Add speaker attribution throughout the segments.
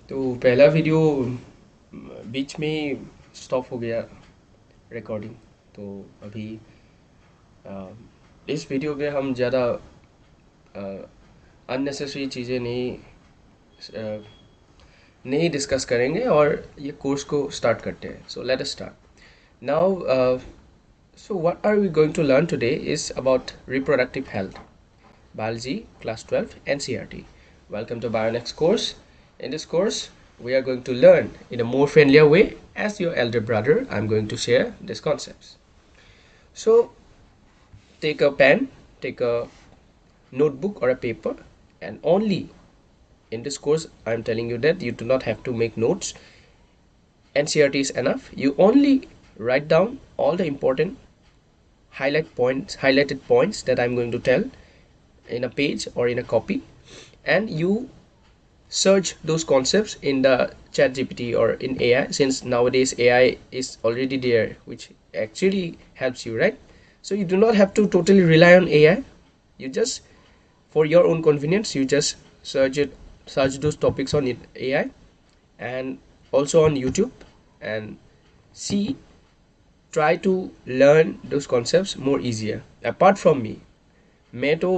Speaker 1: तो पहला वीडियो बीच में ही स्टॉप हो गया रिकॉर्डिंग। तो अभी इस वीडियो पे हम ज़्यादा अननेसेसरी चीज़ें नहीं डिस्कस करेंगे और ये कोर्स को स्टार्ट करते हैं। So let us start now. So what are we going to learn today is about reproductive health. Biology, class 12, NCERT. Welcome to Bionex course. In this course, we are going to learn in a more friendlier way. As your elder brother, I'm going to share these concepts. So take a pen, take a notebook or a paper, and only in this course, I'm telling you that you do not have to make notes. NCERT is enough. You only write down all the important highlighted points that I'm going to tell in a page or in a copy, and you search those concepts in the chat gpt or in AI, since nowadays AI is already there, which actually helps you, right? So you do not have to totally rely on AI. You just, for your own convenience, you just search those topics on AI and also on YouTube, and see, try to learn those concepts more easier. Apart from me, मैं तो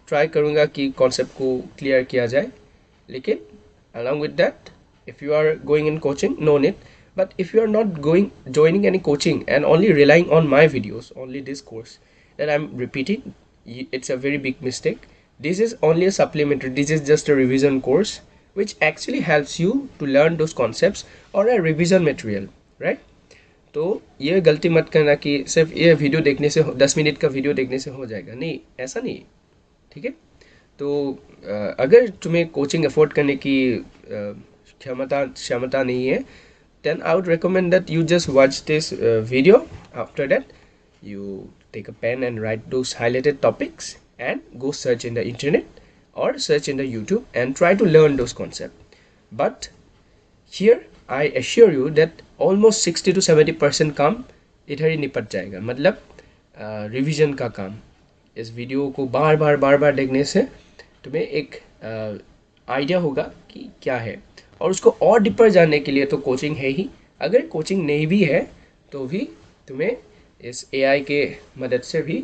Speaker 1: try करूँगा कि concept को clear किया जाए, लेकिन along with that, if you are going in coaching, no need. But if you are not joining any coaching and only relying on my videos, only this course that I'm repeating, it's a very big mistake. This is only a supplementary, this is just a revision course which actually helps you to learn those concepts or a revision material, right? तो ये गलती मत करना कि सिर्फ ये video देखने से 10 मिनट का वीडियो देखने से हो जाएगा, नहीं, ऐसा नहीं। ठीक है। तो अगर तुम्हें कोचिंग अफोर्ड करने की क्षमता नहीं है, then I would recommend that you just watch this video. After that, you take a pen and write those highlighted topics and go search in the internet or search in the YouTube and try to learn those concepts. But here I assure you that almost 60 to 70% काम इधर ही निपट जाएगा, मतलब revision का काम। इस video को बार बार देखने से तुम्हें एक आइडिया होगा कि क्या है, और उसको और डीपर जानने के लिए तो कोचिंग है ही। अगर कोचिंग नहीं भी है तो भी तुम्हें इस एआई के मदद से भी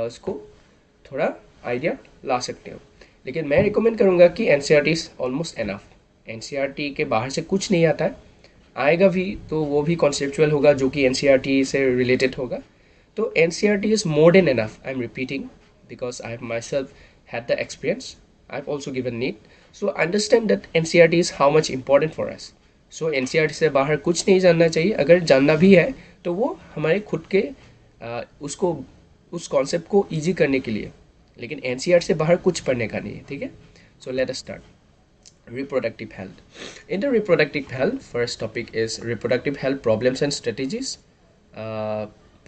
Speaker 1: उसको थोड़ा आइडिया ला सकते हो। लेकिन मैं रिकमेंड करूँगा कि NCERT is almost enough. NCERT के बाहर से कुछ नहीं आता है, आएगा भी तो वो भी कॉन्सेप्चुअल होगा जो कि एनसीईआरटी से रिलेटेड होगा। तो NCERT is more than enough, I am repeating, because I have myself had the experience. I've also given NEET. So understand that NCERT is how much important for us. So NCERT से बाहर कुछ नहीं जानना चाहिए। अगर जानना भी है तो वो हमारे खुद के उसको उस कॉन्सेप्ट को ईजी करने के लिए, लेकिन NCERT से बाहर कुछ पढ़ने का नहीं है। ठीक है। So let us start. Reproductive health. In the reproductive health, first topic is reproductive health problems and strategies,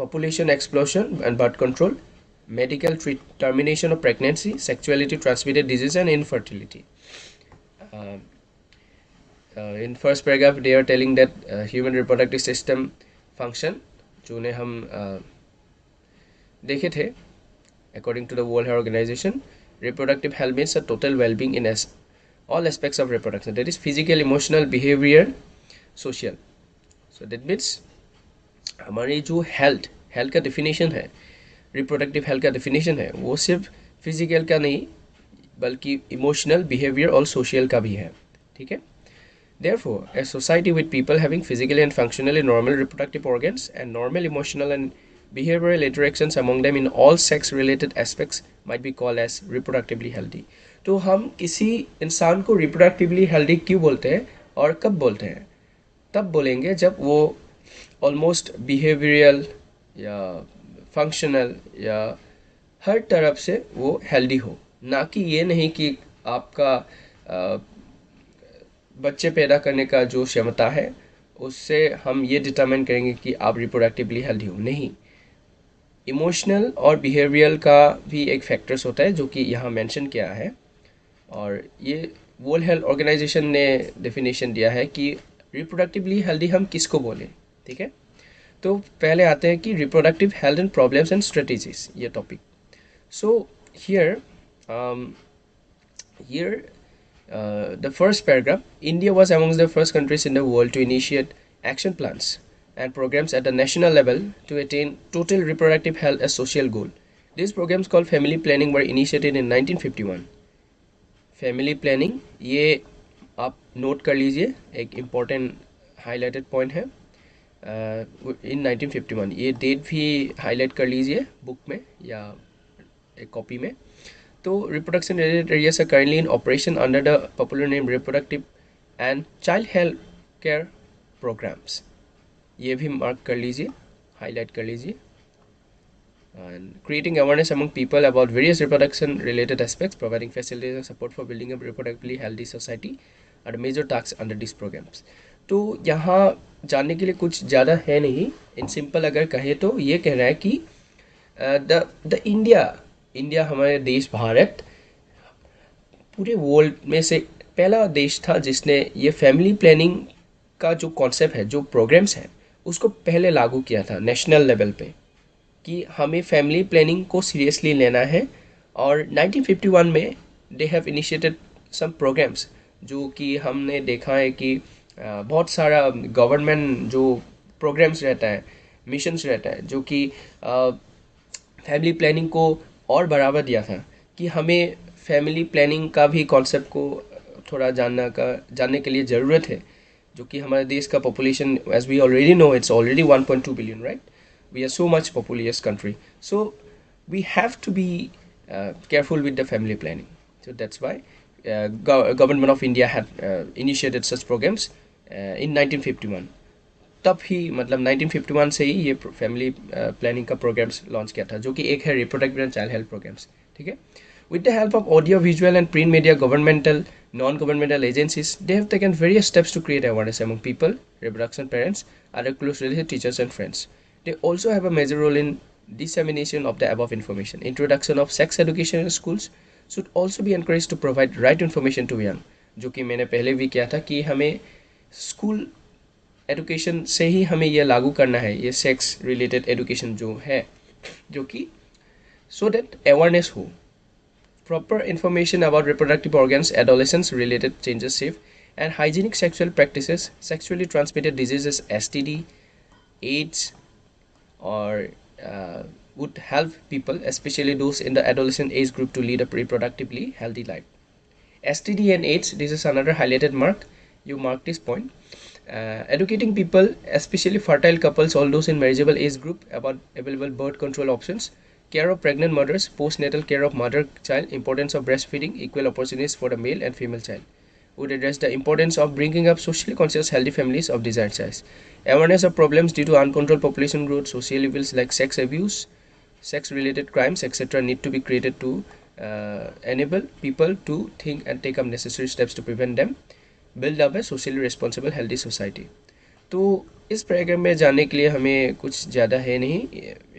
Speaker 1: population explosion and birth control, medical termination of pregnancy, sexuality transmitted disease and infertility. Uh, in first paragraph they are telling that human reproductive system function जो ने हम देखे थे, according to the World Health Organization, reproductive health means a total well-being in all aspects of reproduction, that is physical, emotional, behavior, social. So that means हमारी जो health का definition है, reproductive health का डेफिनेशन है, वो सिर्फ physical का नहीं बल्कि इमोशनल, बिहेवियर और सोशल का भी है। ठीक है। Therefore, a society with people having physically and functionally normal reproductive organs and normal emotional and behavioral interactions among them in all sex related aspects might be called as reproductively healthy. तो हम किसी इंसान को reproductively healthy क्यों बोलते हैं और कब बोलते हैं? तब बोलेंगे जब वो ऑलमोस्ट बिहेवियरल या फंक्शनल या हर तरफ से वो हेल्दी हो, ना कि ये नहीं कि आपका बच्चे पैदा करने का जो क्षमता है उससे हम ये डिटरमाइन करेंगे कि आप रिप्रोडक्टिवली हेल्दी हो, नहीं। इमोशनल और बिहेवियरल का भी एक फैक्टर्स होता है जो कि यहाँ मेंशन किया है, और ये वर्ल्ड हेल्थ ऑर्गेनाइजेशन ने डेफिनेशन दिया है कि रिप्रोडक्टिवली हेल्दी हम किसको बोलें। ठीक है। तो पहले आते हैं कि reproductive health and problems and strategies, ये topic. So here the first paragraph, India was amongst the first countries in the world to initiate action plans and programs at the national level to attain total reproductive health as social goal. These programs called family planning were initiated in 1951. Family planning ये आप note कर लीजिए, एक important highlighted point है इन 1951. ये date भी highlight कर लीजिए बुक में या एक कॉपी में. तो reproduction related areas are currently in operation under the popular name reproductive and child health care programmes. ये भी मार्क कर लीजिए, हाईलाइट कर लीजिए. And creating awareness among people about various reproduction related aspects, providing facilities and support for building a reproductively healthy society are the major tasks under these programs. तो यहाँ जानने के लिए कुछ ज़्यादा है नहीं. इन सिंपल अगर कहे तो ये कह रहा है कि द इंडिया हमारे देश भारत पूरे वर्ल्ड में से पहला देश था जिसने ये फैमिली प्लानिंग का जो कॉन्सेप्ट है, जो प्रोग्राम्स हैं, उसको पहले लागू किया था नेशनल लेवल पे कि हमें फैमिली प्लानिंग को सीरियसली लेना है. और 1951 में they have initiated some programmes जो कि हमने देखा है कि बहुत सारा गवर्नमेंट जो प्रोग्राम्स रहता है, मिशंस रहता है, जो कि फैमिली प्लानिंग को और बढ़ावा दिया था कि हमें फैमिली प्लानिंग का भी कॉन्सेप्ट को थोड़ा जानने के लिए ज़रूरत है. जो कि हमारे देश का population, as we already know, it's already 1.2 billion, right? We are so much populous country, so we have to be careful with the family planning. So that's why government of India had initiated such programs in 1951. तब ही मतलब 1951 से ही ये family planning का programmes launch किया था, जो कि एक है reproductive and child health programmes. ठीक है. With the help of audio, visual and print media, governmental, non-governmental agencies, they have taken various steps to create awareness among people, reproduction parents, other close relatives, teachers and friends. They also have a major role in dissemination of the above information. Introduction of sex education in schools should also be encouraged to provide right information to young. जो कि मैंने पहले भी किया था कि हमें school education से ही हमें यह लागू करना है, ये सेक्स रिलेटेड एजुकेशन जो है, जो कि so that awareness हो. Proper information about reproductive organs, adolescence related changes, safe and hygienic sexual practices, sexually transmitted diseases, STD, AIDS, or would help people, especially those in the adolescent age group, to lead a reproductively healthy life. STD and AIDS, this is another highlighted mark. You mark this point. Educating people, especially fertile couples, all those in marriageable age group, about available birth control options, care of pregnant mothers, postnatal care of mother-child, importance of breastfeeding, equal opportunities for the male and female child. Would address the importance of bringing up socially conscious healthy families of desired size. Awareness of problems due to uncontrolled population growth, social evils like sex abuse, sex related crimes, etc. need to be created to enable people to think and take up necessary steps to prevent them, build up a socially responsible healthy society. तो इस programme में जाने के लिए हमें कुछ ज़्यादा है नहीं.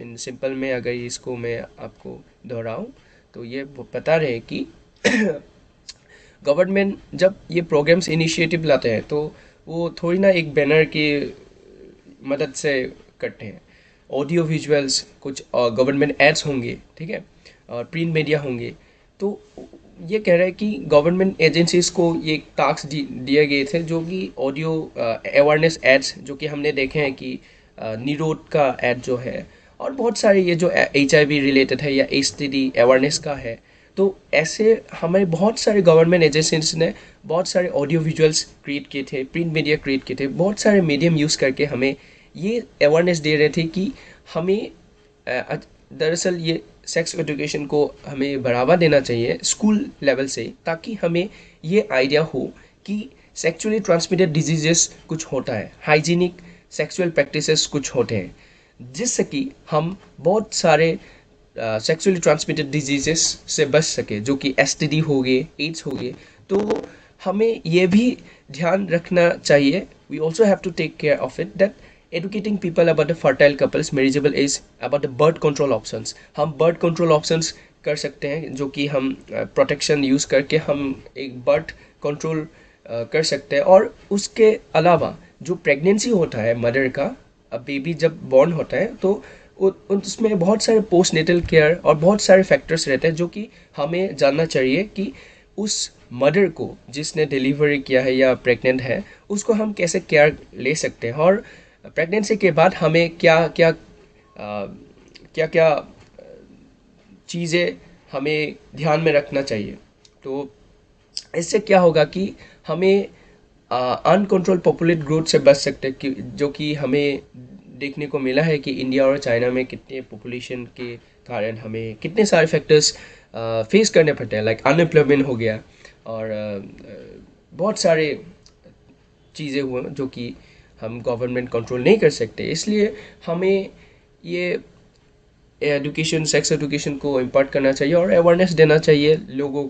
Speaker 1: इन सिंपल में अगर इसको मैं आपको दोहराऊँ तो ये बता रहे कि गवर्नमेंट जब ये प्रोग्राम्स इनिशिएटिव लाते हैं तो वो थोड़ी ना एक बैनर की मदद से करते हैं. ऑडियो विजुअल्स, कुछ गवर्नमेंट एड्स होंगे, ठीक है, और प्रिंट मीडिया होंगे. तो ये कह रहा है कि गवर्नमेंट एजेंसीज को ये टास्क दिए गए थे, जो कि ऑडियो अवेयरनेस एड्स, जो कि हमने देखे हैं कि निरोध का एड जो है, और बहुत सारे ये जो HIV रिलेटेड है या STD अवेयरनेस का है. तो ऐसे हमारे बहुत सारे गवर्नमेंट एजेंसीज ने बहुत सारे ऑडियो विजुअल्स क्रिएट किए थे, प्रिंट मीडिया क्रिएट किए थे, बहुत सारे मीडियम यूज़ करके हमें ये अवेयरनेस दे रहे थे कि हमें दरअसल ये सेक्स एजुकेशन को हमें बढ़ावा देना चाहिए स्कूल लेवल से, ताकि हमें ये आइडिया हो कि सेक्सुअली ट्रांसमिटेड डिजीजेस कुछ होता है, हाइजीनिक सेक्सुअल प्रैक्टिसेस कुछ होते हैं, जिससे कि हम बहुत सारे सेक्सुअली ट्रांसमिटेड डिजीजेस से बच सके, जो कि STD हो गए, एड्स हो गए. तो हमें ये भी ध्यान रखना चाहिए. We also have to take care of it that educating people about the fertile couples, marriageable age, about the birth control options. हम birth control options कर सकते हैं, जो कि हम प्रोटेक्शन यूज़ करके हम एक बर्थ कंट्रोल कर सकते हैं. और उसके अलावा जो प्रेगनेंसी होता है मदर का, अब बेबी जब बॉर्न होता है तो उसमें बहुत सारे पोस्ट नेटल केयर और बहुत सारे फैक्टर्स रहते हैं, जो कि हमें जानना चाहिए कि उस मदर को जिसने डिलीवरी किया है या प्रेग्नेंट है, उसको हम कैसे केयर ले सकते हैं, और प्रेगनेंसी के बाद हमें क्या क्या क्या क्या चीज़ें हमें ध्यान में रखना चाहिए। तो इससे क्या होगा कि हमें अनकंट्रोल पॉपुलेट ग्रोथ से बच सकते हैं, कि जो कि हमें देखने को मिला है कि इंडिया और चाइना में कितने पॉपुलेशन के कारण हमें कितने सारे फैक्टर्स फेस करने पड़ते हैं, लाइक अनएम्प्लॉयमेंट हो गया, और बहुत सारे चीज़ें हुए जो कि हम गवर्नमेंट कंट्रोल नहीं कर सकते। इसलिए हमें ये एजुकेशन, सेक्स एजुकेशन को इम्पार्ट करना चाहिए और अवेयरनेस देना चाहिए, लोगों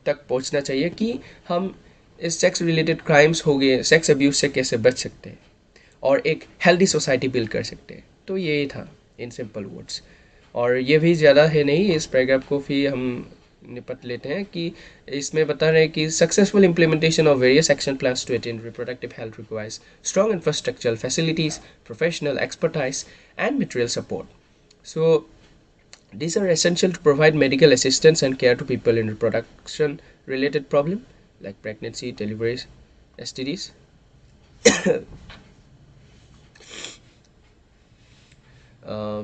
Speaker 1: तक पहुंचना चाहिए कि हम इस सेक्स रिलेटेड क्राइम्स हो गए, सेक्स अब्यूज से कैसे बच सकते हैं और एक हेल्दी सोसाइटी बिल्ड कर सकते हैं। तो यही था इन सिंपल वर्ड्स, और ये भी ज़्यादा है नहीं, इस पैराग्राफ को भी हम निपट लेते हैं कि इसमें बता रहे हैं कि successful implementation of various action plans to attain reproductive health requires strong infrastructural facilities, professional expertise and material support. So these are essential to provide medical assistance and care to people in reproduction related problem like pregnancy, deliveries, STDs. uh,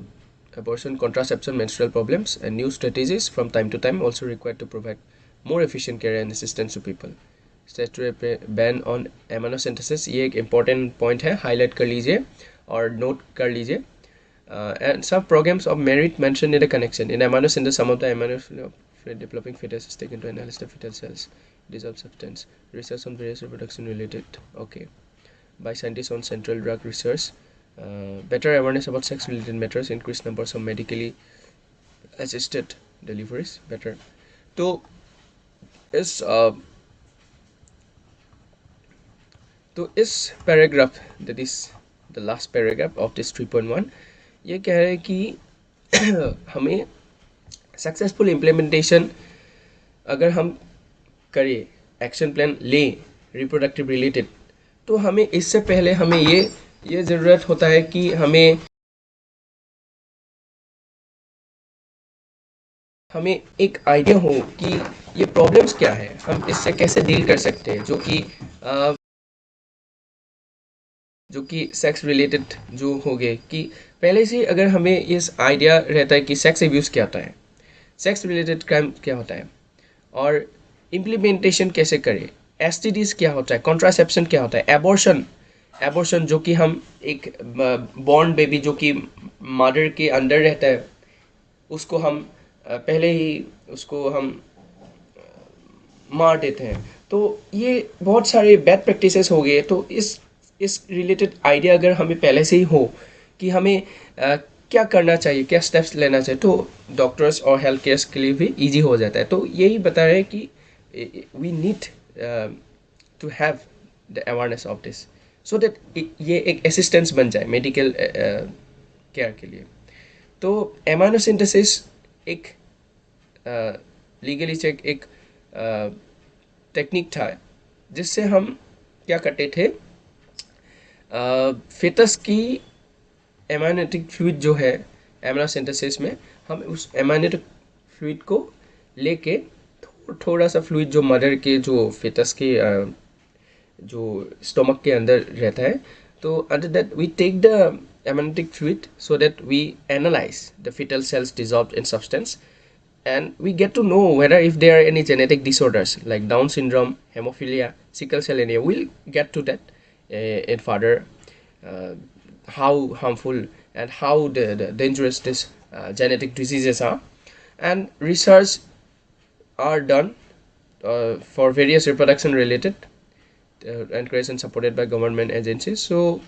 Speaker 1: Abortion, contraception, menstrual problems, and new strategies from time to time also required to provide more efficient care and assistance to people. Statutory ban on amniocentesis, ये एक important point है, highlight कर लीजिए और note कर लीजिए. And some programs of merit mentioned in the connection. In amniocentesis, some of the amnio developing fetus is taken to analyze the fetal cells, dissolved substance, research on various reproduction related, okay, by scientists on central drug research. Better awareness about sex related matters, increased numbers of medically assisted deliveries, better. तो इस paragraph, that is the last paragraph of this 3.1, ये कह रहे हैं कि हमें successful implementation अगर हम करें, एक्शन प्लान लें रिप्रोडक्टिव रिलेटेड, तो हमें इससे पहले हमें ये ज़रूरत होता है कि हमें एक आइडिया हो कि ये प्रॉब्लम्स क्या है, हम इससे कैसे डील कर सकते हैं, जो कि सेक्स रिलेटेड जो हो गए, कि पहले से अगर हमें इस आइडिया रहता है कि सेक्स एब्यूज़ क्या होता है, सेक्स रिलेटेड क्राइम क्या होता है, और इम्प्लीमेंटेशन कैसे करें, एसटीडीज क्या होता है, कॉन्ट्रासेप्शन क्या होता है, एबॉर्शन जो कि हम एक बॉर्न बेबी जो कि मदर के अंडर रहता है, उसको हम पहले ही उसको हम मार देते हैं। तो ये बहुत सारे बैड प्रैक्टिसेस हो गए। तो इस रिलेटेड आइडिया अगर हमें पहले से ही हो कि हमें क्या करना चाहिए, क्या स्टेप्स लेना चाहिए, तो डॉक्टर्स और हेल्थ केयर्स के लिए भी ईजी हो जाता है। तो यही बता रहे हैं कि we need to have the awareness of this, so that ये एक असिस्टेंस बन जाए मेडिकल केयर के लिए। तो एमाइनोसिंथेसिस एक लीगली चेक एक टेक्निक था जिससे हम क्या करते थे, फेटस की एमाइनेटिक फ्लूइड जो है एमनासिंथेसिस में, हम उस एमाइनेटिक फ्लूइड को लेके थोड़ा सा फ्लूइड जो मदर के जो फेटस के जो स्टोमक के अंदर रहता है, तो under that we take the amniotic fluid so that we analyze the fetal cells dissolved in substance, and we get to know whether if there are any genetic disorders like Down syndrome, hemophilia, sickle cell anemia. We'll get to that in further, how harmful and how the dangerous this genetic diseases are. And research are done for various reproduction related encouraged and supported by government agencies. So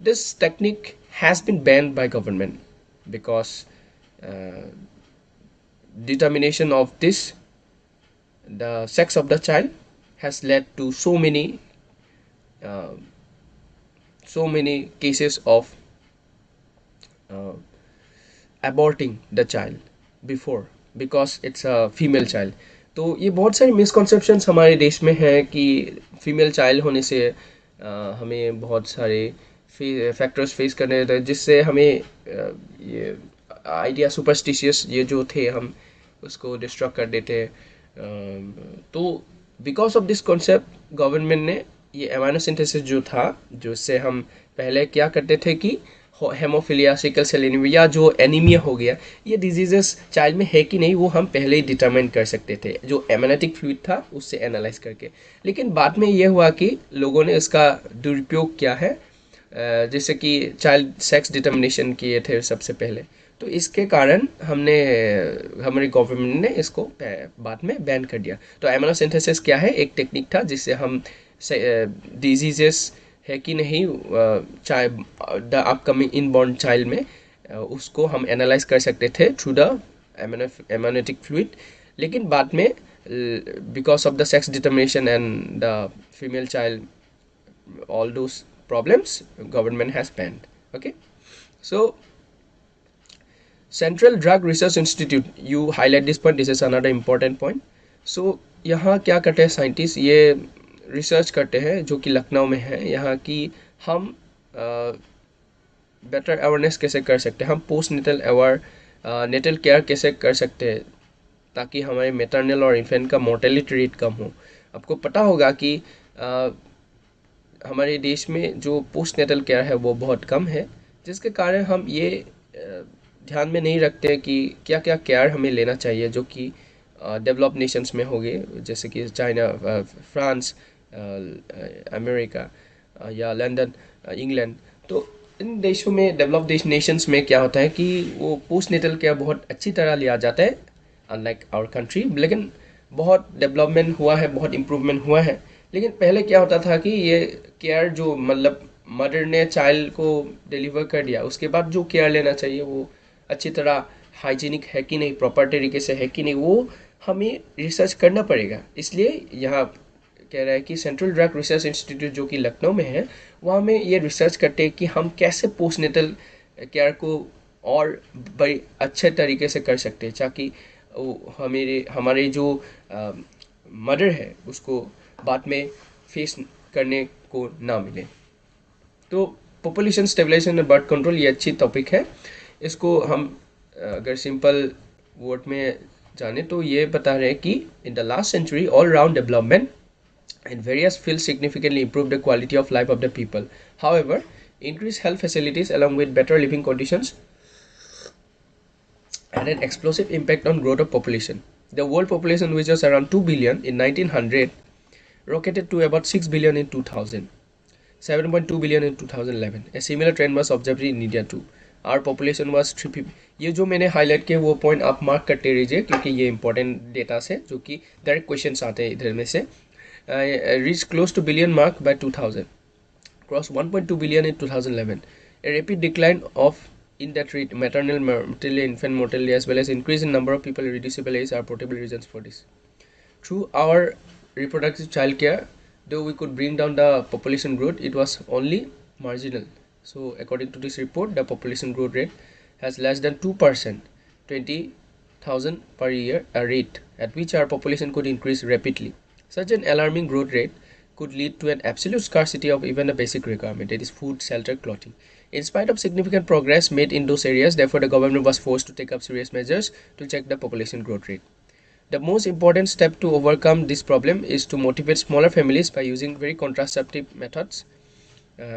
Speaker 1: this technique has been banned by government because determination of this, the sex of the child, has led to so many cases of aborting the child before because it's a female child. तो ये बहुत सारी misconceptions हमारे देश में है कि female child होने से हमें बहुत सारे फैक्टर्स फेस करने रहते हैं, जिससे हमें ये आइडिया सुपरस्टिशियस ये जो थे हम उसको डिस्ट्रॉय कर देते हैं। तो because of this concept government ने ये एमाइनो सिंथेसिस जो था, जो से हम पहले क्या करते थे कि हेमोफिलिया, सिकल सेल एनीमिया, जो एनीमिया हो गया, ये डिजीजेस चाइल्ड में है कि नहीं वो हम पहले ही डिटरमाइन कर सकते थे जो एमनेटिक फ्लूइड था उससे एनालाइज करके। लेकिन बाद में ये हुआ कि लोगों ने इसका दुरुपयोग किया है, जैसे कि चाइल्ड सेक्स डिटर्मिनेशन किए थे सबसे पहले। तो इसके कारण हमने हमारी गवर्नमेंट ने इसको बाद में बैन कर दिया। तो एमोनोसिंथेसिस क्या है, एक टेक्निक था जिससे हम डिजीजेस है कि नहीं चाहे द अपकमिंग इनबॉर्न चाइल्ड में, उसको हम एनालाइज कर सकते थे थ्रू द एमोनेटिक फ्लूइड। लेकिन बाद में because of the sex determination and the female child, all those problems, government has banned. Okay, so Central Drug Research Institute, you highlight this point, this is another important point. So यहाँ क्या करते हैं scientist, ये research करते हैं जो कि लखनऊ में है। यहाँ की हम बेटर अवेयरनेस कैसे कर सकते हैं, हम पोस्ट नेटल नेटल केयर कैसे कर सकते हैं ताकि हमारे मेटरनल और इन्फेंट का मोर्टेलिटी रेट कम हो। आपको पता होगा कि हमारे देश में जो पोस्ट नेटल केयर है वो बहुत कम है, जिसके कारण हम ये ध्यान में नहीं रखते कि क्या क्या केयर हमें लेना चाहिए जो कि डेवलप नेशंस में हो गए, जैसे कि चाइना, फ्रांस, अमेरिका या लंदन, इंग्लैंड। तो इन देशों में, डेवलप नेशंस में क्या होता है कि वो पोस्ट नेटल केयर बहुत अच्छी तरह लिया जाता है अनलाइक आवर कंट्री। लेकिन बहुत डेवलपमेंट हुआ है, बहुत इम्प्रूवमेंट हुआ है। लेकिन पहले क्या होता था कि ये केयर जो मतलब मदर ने चाइल्ड को डिलीवर कर दिया, उसके बाद जो केयर लेना चाहिए वो अच्छी तरह हाइजीनिक है कि नहीं, प्रॉपर तरीके से है कि नहीं, वो हमें रिसर्च करना पड़ेगा। इसलिए यहाँ कह रहा है कि सेंट्रल ड्रग रिसर्च इंस्टीट्यूट जो कि लखनऊ में है, वहाँ में ये रिसर्च करते हैं कि हम कैसे पोस्ट नेटल केयर को और बड़ी अच्छे तरीके से कर सकते हैं ताकि हमारे जो मदर है उसको बाद में फेस करने को ना मिले। तो population stabilisation and birth control ये अच्छी टॉपिक है। इसको हम अगर सिंपल वर्ड में जाने तो ये बता रहे हैं कि in the last century all round development in various fields significantly improved the quality of life of the people. However, increased health facilities along with better living conditions had an explosive impact on growth of population. The world population, which was around 2 billion in 1900, rocketed to about 6 billion in 2000, 7.2 billion in 2011. A similar trend was observed in India too. Our population was 350. ये जो मैंने highlight किया वो point आप mark करते रहिए क्योंकि ये इंपॉर्टेंट डेटा से जो कि डायरेक्ट क्वेश्चंस आते हैं इधर में से। Reached close to billion mark by 2000, crossed 1.2 billion in 2011. A rapid decline of in that rate, maternal mortality, infant mortality, as well as increase in number of people in reducible age are potential reasons for this. Through our reproductive child care, though we could bring down the population growth, it was only marginal. So according to this report, the population growth rate has less than 2%, 20,000 per year, a rate at which our population could increase rapidly. Such an alarming growth rate could lead to an absolute scarcity of even a basic requirement, that is food, shelter, clothing. In spite of significant progress made in those areas, therefore the government was forced to take up serious measures to check the population growth rate. The most important step to overcome this problem is to motivate smaller families by using very contraceptive methods.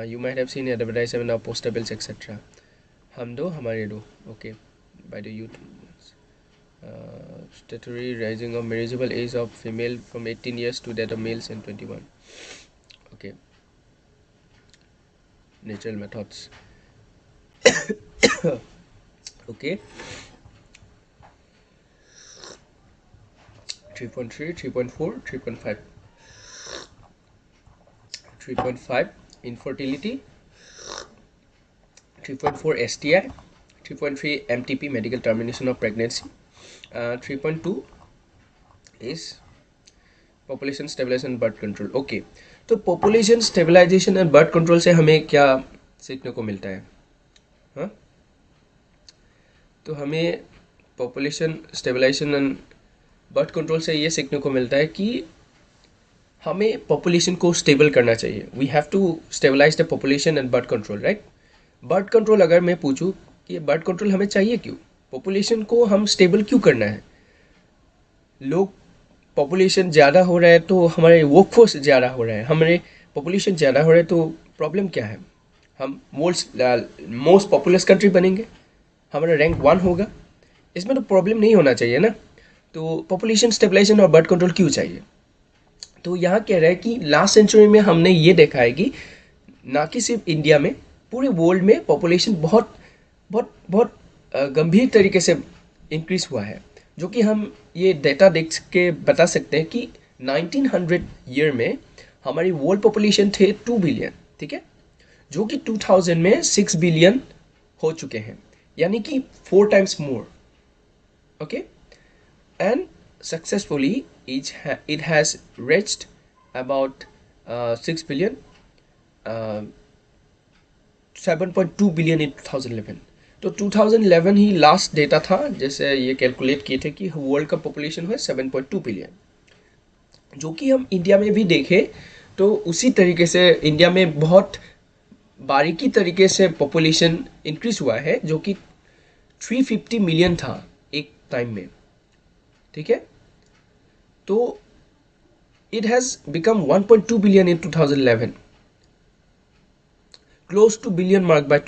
Speaker 1: You might have seen advertisement of poster bills, etc. Hum do, hamare do. Okay, by the youth. Statutory rising of marriageable age of female from 18 years to that of males in 21. Okay, natural methods. Okay, 3.3, 3.4, 3.5. 3.5 infertility, 3.4 STI, 3.3 MTP medical termination of pregnancy, 3.2 is population stabilization and birth control. Okay, तो population stabilization and birth control से हमें क्या सीखने को मिलता है? हाँ, तो हमें population stabilization and birth control से ये सीखने को मिलता है कि हमें पॉपुलेशन को स्टेबल करना चाहिए। We have to stabilise the population and birth control, right. Birth control अगर मैं पूछूं कि ये बर्थ कंट्रोल हमें चाहिए क्यों, पॉपुलेशन को हम स्टेबल क्यों करना है, लोग पॉपुलेशन ज़्यादा हो रहा है तो हमारे वर्कफोर्स ज़्यादा हो रहा है, हमारे पॉपुलेशन ज़्यादा हो रहा है तो प्रॉब्लम क्या है, हम मोस्ट पॉपुलस कंट्री बनेंगे, हमारा रैंक 1 होगा, इसमें तो प्रॉब्लम नहीं होना चाहिए ना। तो पॉपुलेशन स्टेबलाइजेशन और बर्थ कंट्रोल क्यों चाहिए? तो यहाँ कह रहा है कि लास्ट सेंचुरी में हमने ये देखा है कि ना कि सिर्फ इंडिया में, पूरे वर्ल्ड में पॉपुलेशन बहुत बहुत बहुत गंभीर तरीके से इंक्रीज हुआ है, जो कि हम ये डेटा देख के बता सकते हैं कि 1900 ईयर में हमारी वर्ल्ड पॉपुलेशन थे 2 बिलियन, ठीक है, जो कि 2000 में 6 बिलियन हो चुके हैं, यानी कि 4 times more. Okay, and successfully it has reached about 6 billion, 7.2 billion in 2011। तो 2011 ही लास्ट डेटा था जैसे ये कैलकुलेट किए थे कि वर्ल्ड का पॉपुलेशन हुआ 7.2 बिलियन, जो कि हम इंडिया में भी देखें तो उसी तरीके से इंडिया में बहुत बारीकी तरीके से पॉपुलेशन इंक्रीज हुआ है, जो कि 350 मिलियन था एक टाइम में, ठीक है। तो it has become 1.2 billion in 2011, close to billion mark by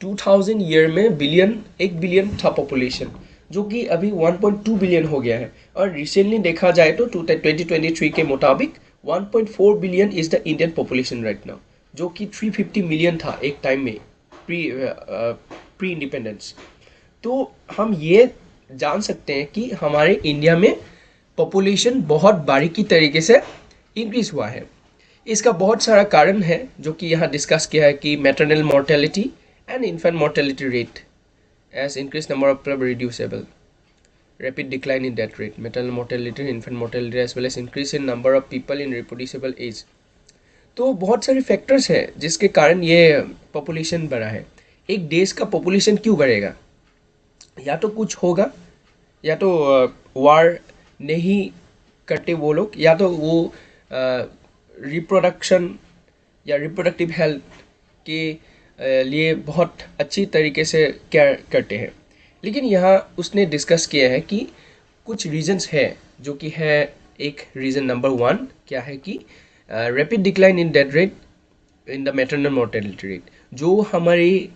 Speaker 1: 2000 year में बिलियन 1 बिलियन था पॉपुलेशन, जो कि अभी 1.2 बिलियन हो गया है। और रिसेंटली देखा जाए तो 2023 के मुताबिक 1.4 billion is the Indian population right now, जो कि 350 मिलियन था एक टाइम में प्री इंडिपेंडेंस। तो हम ये जान सकते हैं कि हमारे इंडिया में पॉपुलेशन बहुत बारीकी तरीके से इंक्रीज हुआ है। इसका बहुत सारा कारण है जो कि यहाँ डिस्कस किया है कि maternal mortality and infant mortality rate as increase number of reducible, rapid decline in death rate, maternal mortality, infant mortality as well as increase in number of people in reproducible age। तो बहुत सारे factors हैं जिसके कारण ये population बढ़ा है। एक देश का पॉपुलेशन क्यों बढ़ेगा? या तो कुछ होगा, या तो वार नहीं करते वो लोग, या तो वो रिप्रोडक्शन या रिप्रोडक्टिव हेल्थ के लिए बहुत अच्छी तरीके से केयर करते हैं। लेकिन यहाँ उसने डिस्कस किया है कि कुछ रीजंस है, जो कि है एक रीज़न नंबर 1 क्या है कि rapid decline in death rate in the maternal mortality rate. जो हमारी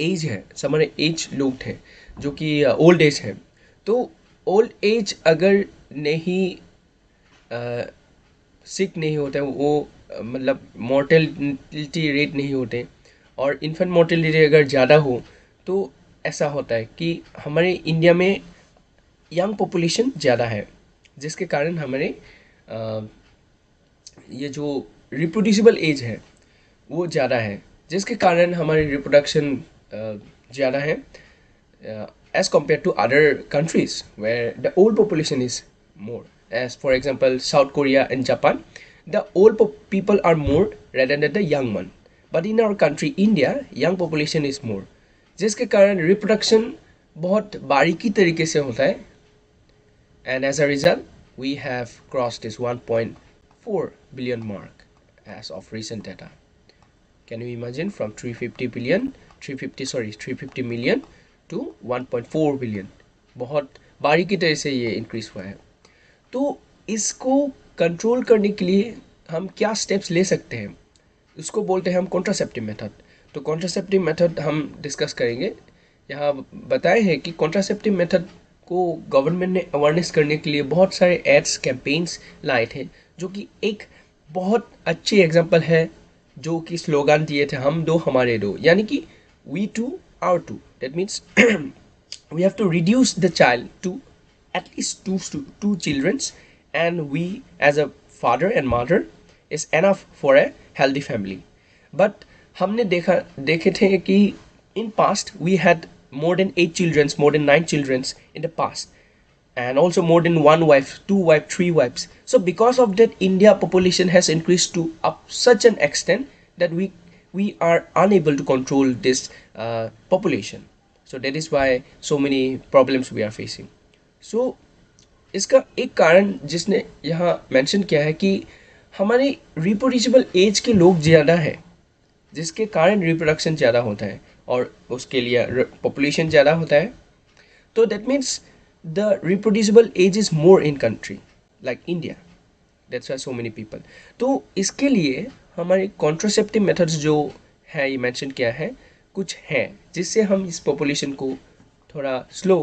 Speaker 1: एज है, हमारे एज लोग थे जो कि ओल्ड एज है, तो ओल्ड एज अगर नहीं सिक नहीं होता है वो मतलब मोर्टेलिटी रेट नहीं होते, और इन्फेंट मोर्टेलिटी अगर ज़्यादा हो तो ऐसा होता है कि हमारे इंडिया में यंग पॉपुलेशन ज़्यादा है, जिसके कारण हमारे ये जो रिप्रोड्यूसिबल एज है वो ज़्यादा है, जिसके कारण हमारी रिप्रोडक्शन ज़्यादा है as compared to other countries where the old population is more, as for example South Korea and Japan, the old people are more rather than the young one, but in our country India young population is more, जिसके कारण reproduction बहुत बारीकी तरीके से होता है, and as a result we have crossed this 1.4 billion mark as of recent data। can you imagine from 350 million to 1.4 billion, बहुत बारीकी तरह से ये इंक्रीज हुआ है। तो इसको कंट्रोल करने के लिए हम क्या स्टेप्स ले सकते हैं, उसको बोलते हैं हम कॉन्ट्रासेप्टिव मेथड। तो कॉन्ट्रासेप्टिव मेथड हम डिस्कस करेंगे। यहाँ बताए हैं कि कॉन्ट्रासेप्टिव मेथड को गवर्नमेंट ने अवेयरनेस करने के लिए बहुत सारे एड्स कैंपेन्स लाए थे, जो कि एक बहुत अच्छी एग्जाम्पल है, जो कि स्लोगन दिए थे हम दो हमारे दो, यानी कि we two our two। That means we have to reduce the child to at least two children, and we as a father and mother is enough for a healthy family। But हमने देखे थे कि in past we had more than 8 children, more than 9 children in the past, and also more than 1 wife, 2 wife, 3 wives। So because of that India population has increased to up such an extent that we are unable to control this population। So that is why so many problems we are facing। So इसका एक कारण जिसने यहाँ mention किया है कि हमारी reproducible as के लोग ज़्यादा है, जिसके कारण रिप्रोडक्शन ज़्यादा होता है और उसके लिए पॉपुलेशन ज़्यादा होता है। तो that means the reproducible age is more in country like India. That's why so many people. तो इसके लिए हमारे कॉन्ट्रासेप्टिव मेथड्स जो है ये मेंशन किया है, कुछ है जिससे हम इस पॉपुलेशन को थोड़ा स्लो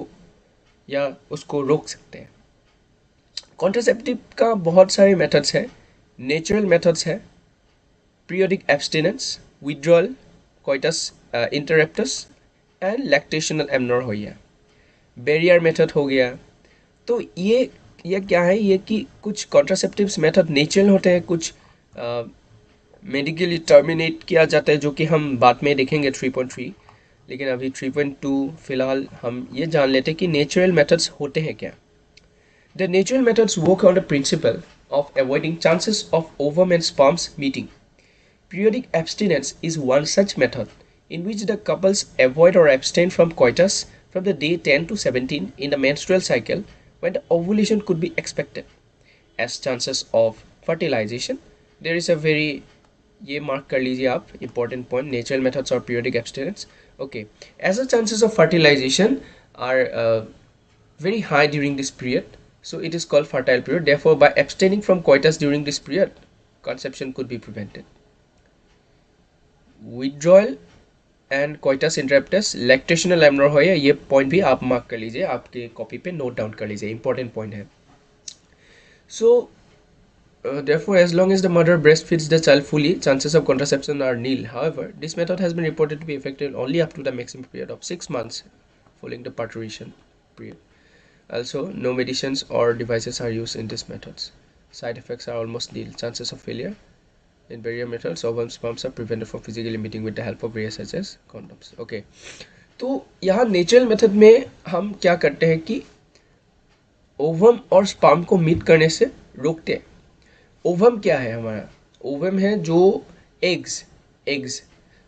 Speaker 1: या उसको रोक सकते हैं. कॉन्ट्रासेप्टिव का बहुत सारे मेथड्स है. नेचुरल मेथड्स है, periodic abstinence, withdrawal, coitus interruptus and lactational amenorrhoea. Barrier method हो गया. तो ये क्या है, ये कि कुछ कॉन्ट्रासेप्टिव्स मेथड नेचुरल होते हैं, कुछ मेडिकली टर्मिनेट किया जाता है, जो कि हम बाद में देखेंगे 3.3. लेकिन अभी 3.2 फिलहाल हम ये जान लेते हैं कि नेचुरल मेथड्स होते हैं क्या. The natural methods work on the principle of avoiding chances of ovum and sperms meeting. Periodic abstinence is one such method in which the couples avoid or abstain from coitus from the day 10 to 17 in the menstrual cycle when the ovulation could be expected. As chances of fertilization, there is a very, ये mark कर लीजिए आप, important point, natural methods or periodic abstinence. Okay, as the chances of fertilization are very high during this period, so it is called fertile period. Therefore, by abstaining from coitus during this period, conception could be prevented. Withdrawal and coitus interruptus, lactational amenorrhoea, ये point भी आप mark कर लीजिए, आपके copy पे note down कर लीजिए, important point है. सो therefore as long as the mother breastfeeds the child fully, chances of contraception are nil. However, this method has been reported to be effective only up to the maximum period of 6 months following the parturition period. Also, no medicines or devices are used in these methods. Side effects are almost nil. Chances of failure in barrier methods, ovum sperms are prevented from physically meeting with the help of barriers such as condoms. Okay, तो यहाँ natural method में हम क्या करते हैं कि ovum और sperm को मीट करने से रोकते हैं. ओवम क्या है हमारा? ओवम है जो एग्स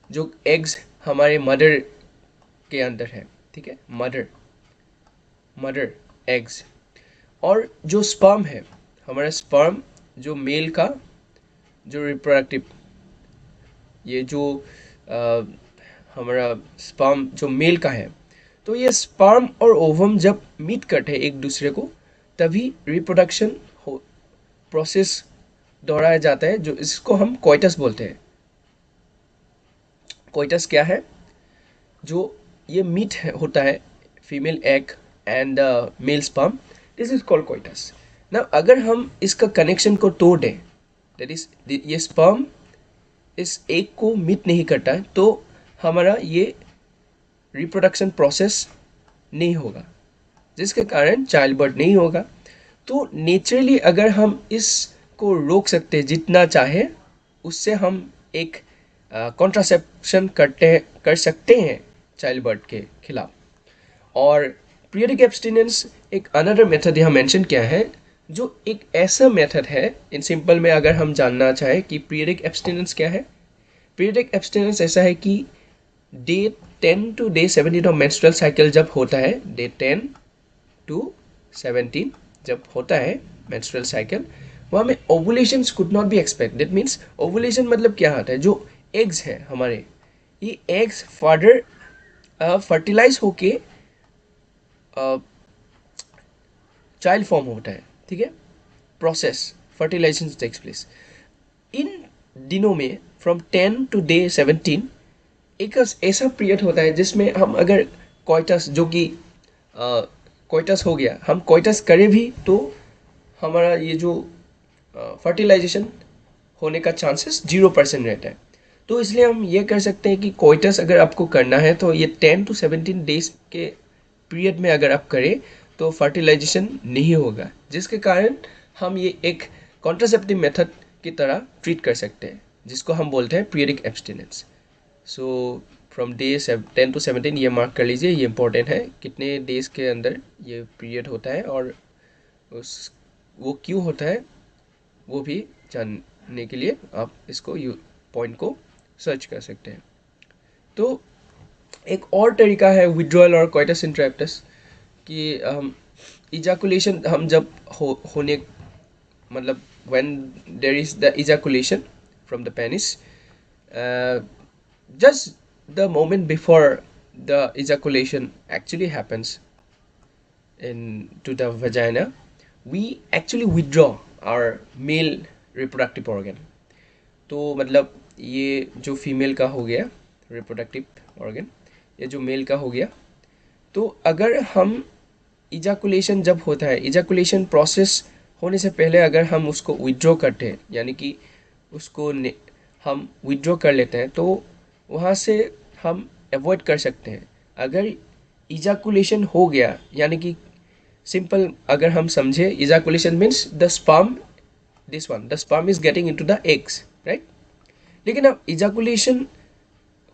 Speaker 1: जो एग्स हमारे मदर के अंदर है, ठीक है, मदर एग्स. और जो स्पर्म है हमारा, स्पर्म जो मेल का जो रिप्रोडक्टिव, ये जो हमारा स्पर्म जो मेल का है, तो ये स्पर्म और ओवम जब मीट करते हैं एक दूसरे को, तभी रिप्रोडक्शन प्रोसेस दोहराया जाता है, जो इसको हम कोइटस बोलते हैं. कोइटस क्या है? जो ये मीट होता है female egg and mail sperm, this is called coitus. ना अगर हम इसका कनेक्शन को तोड़ दें, दैट इज ये स्पर्म इस एग को मीट नहीं करता है, तो हमारा ये रिप्रोडक्शन प्रोसेस नहीं होगा, जिसके कारण चाइल्ड बर्थ नहीं होगा. तो नेचुरली अगर हम इसको रोक सकते हैं जितना चाहे, उससे हम एक कॉन्ट्रासेप्शन कर सकते हैं चाइल्ड बर्थ के खिलाफ. और पीरियडिक एब्सटिनेंस एक अनदर मेथड यहाँ मेंशन किया है, जो एक ऐसा मेथड है, इन सिंपल में अगर हम जानना चाहें कि पीरियडिक एब्सटिनेंस क्या है. पीरियडिक एब्सटिनेंस ऐसा है कि day 10 to day 17 of menstrual cycle जब होता है, डे 10 टू 17 जब होता है मेंस्ट्रुअल साइकिल, वहाँ में ovulations could not be expect. That means ovulation मतलब क्या होता है, जो एग्स हैं हमारे, ये एग्स फर्दर फर्टिलाइज होके चाइल्ड फॉर्म होता है, ठीक है, प्रोसेस फर्टिलाइजेशन टेक्स प्लेस. इन दिनों में फ्रॉम 10 टू डे 17 एक ऐसा पीरियड होता है जिसमें हम अगर कोइटस, जो कि कोइटस हो गया, हम कोइटस करें भी तो हमारा ये जो फर्टिलाइजेशन होने का चांसेस 0% रहता है. तो इसलिए हम ये कर सकते हैं कि कोइटस अगर आपको करना है तो ये 10 टू 17 डेज के पीरियड में अगर आप करें तो फर्टिलाइजेशन नहीं होगा, जिसके कारण हम ये एक कॉन्ट्रासेप्टिव मेथड की तरह ट्रीट कर सकते हैं, जिसको हम बोलते हैं periodic abstinence. So from day 10 to 17 ये मार्क कर लीजिए, ये इंपॉर्टेंट है, कितने डेज के अंदर ये पीरियड होता है और वो क्यों होता है वो भी जानने के लिए आप इसको पॉइंट को सर्च कर सकते हैं. तो एक और तरीका है विड्रॉल और कोइटस इंटरप्टस, कि इजैकुलेशन हम जब होने मतलब when there is the ejaculation from the penis, just the moment before the ejaculation actually happens, into the vagina, we actually withdraw our male reproductive organ. तो मतलब ये जो फीमेल का हो गया रिप्रोडक्टिव ऑर्गन, ये जो मेल का हो गया, तो अगर हम इजाकुलेशन जब होता है, इजाकुलेशन प्रोसेस होने से पहले अगर हम उसको विड्रॉ करते हैं, यानी कि उसको हम विड्रॉ कर लेते हैं, तो वहाँ से हम अवॉइड कर सकते हैं. अगर इजाकुलेशन हो गया, यानी कि सिंपल अगर हम समझे, ejaculation means the sperm, this one, the sperm is getting into the eggs, right. लेकिन अब इजाकुलेशन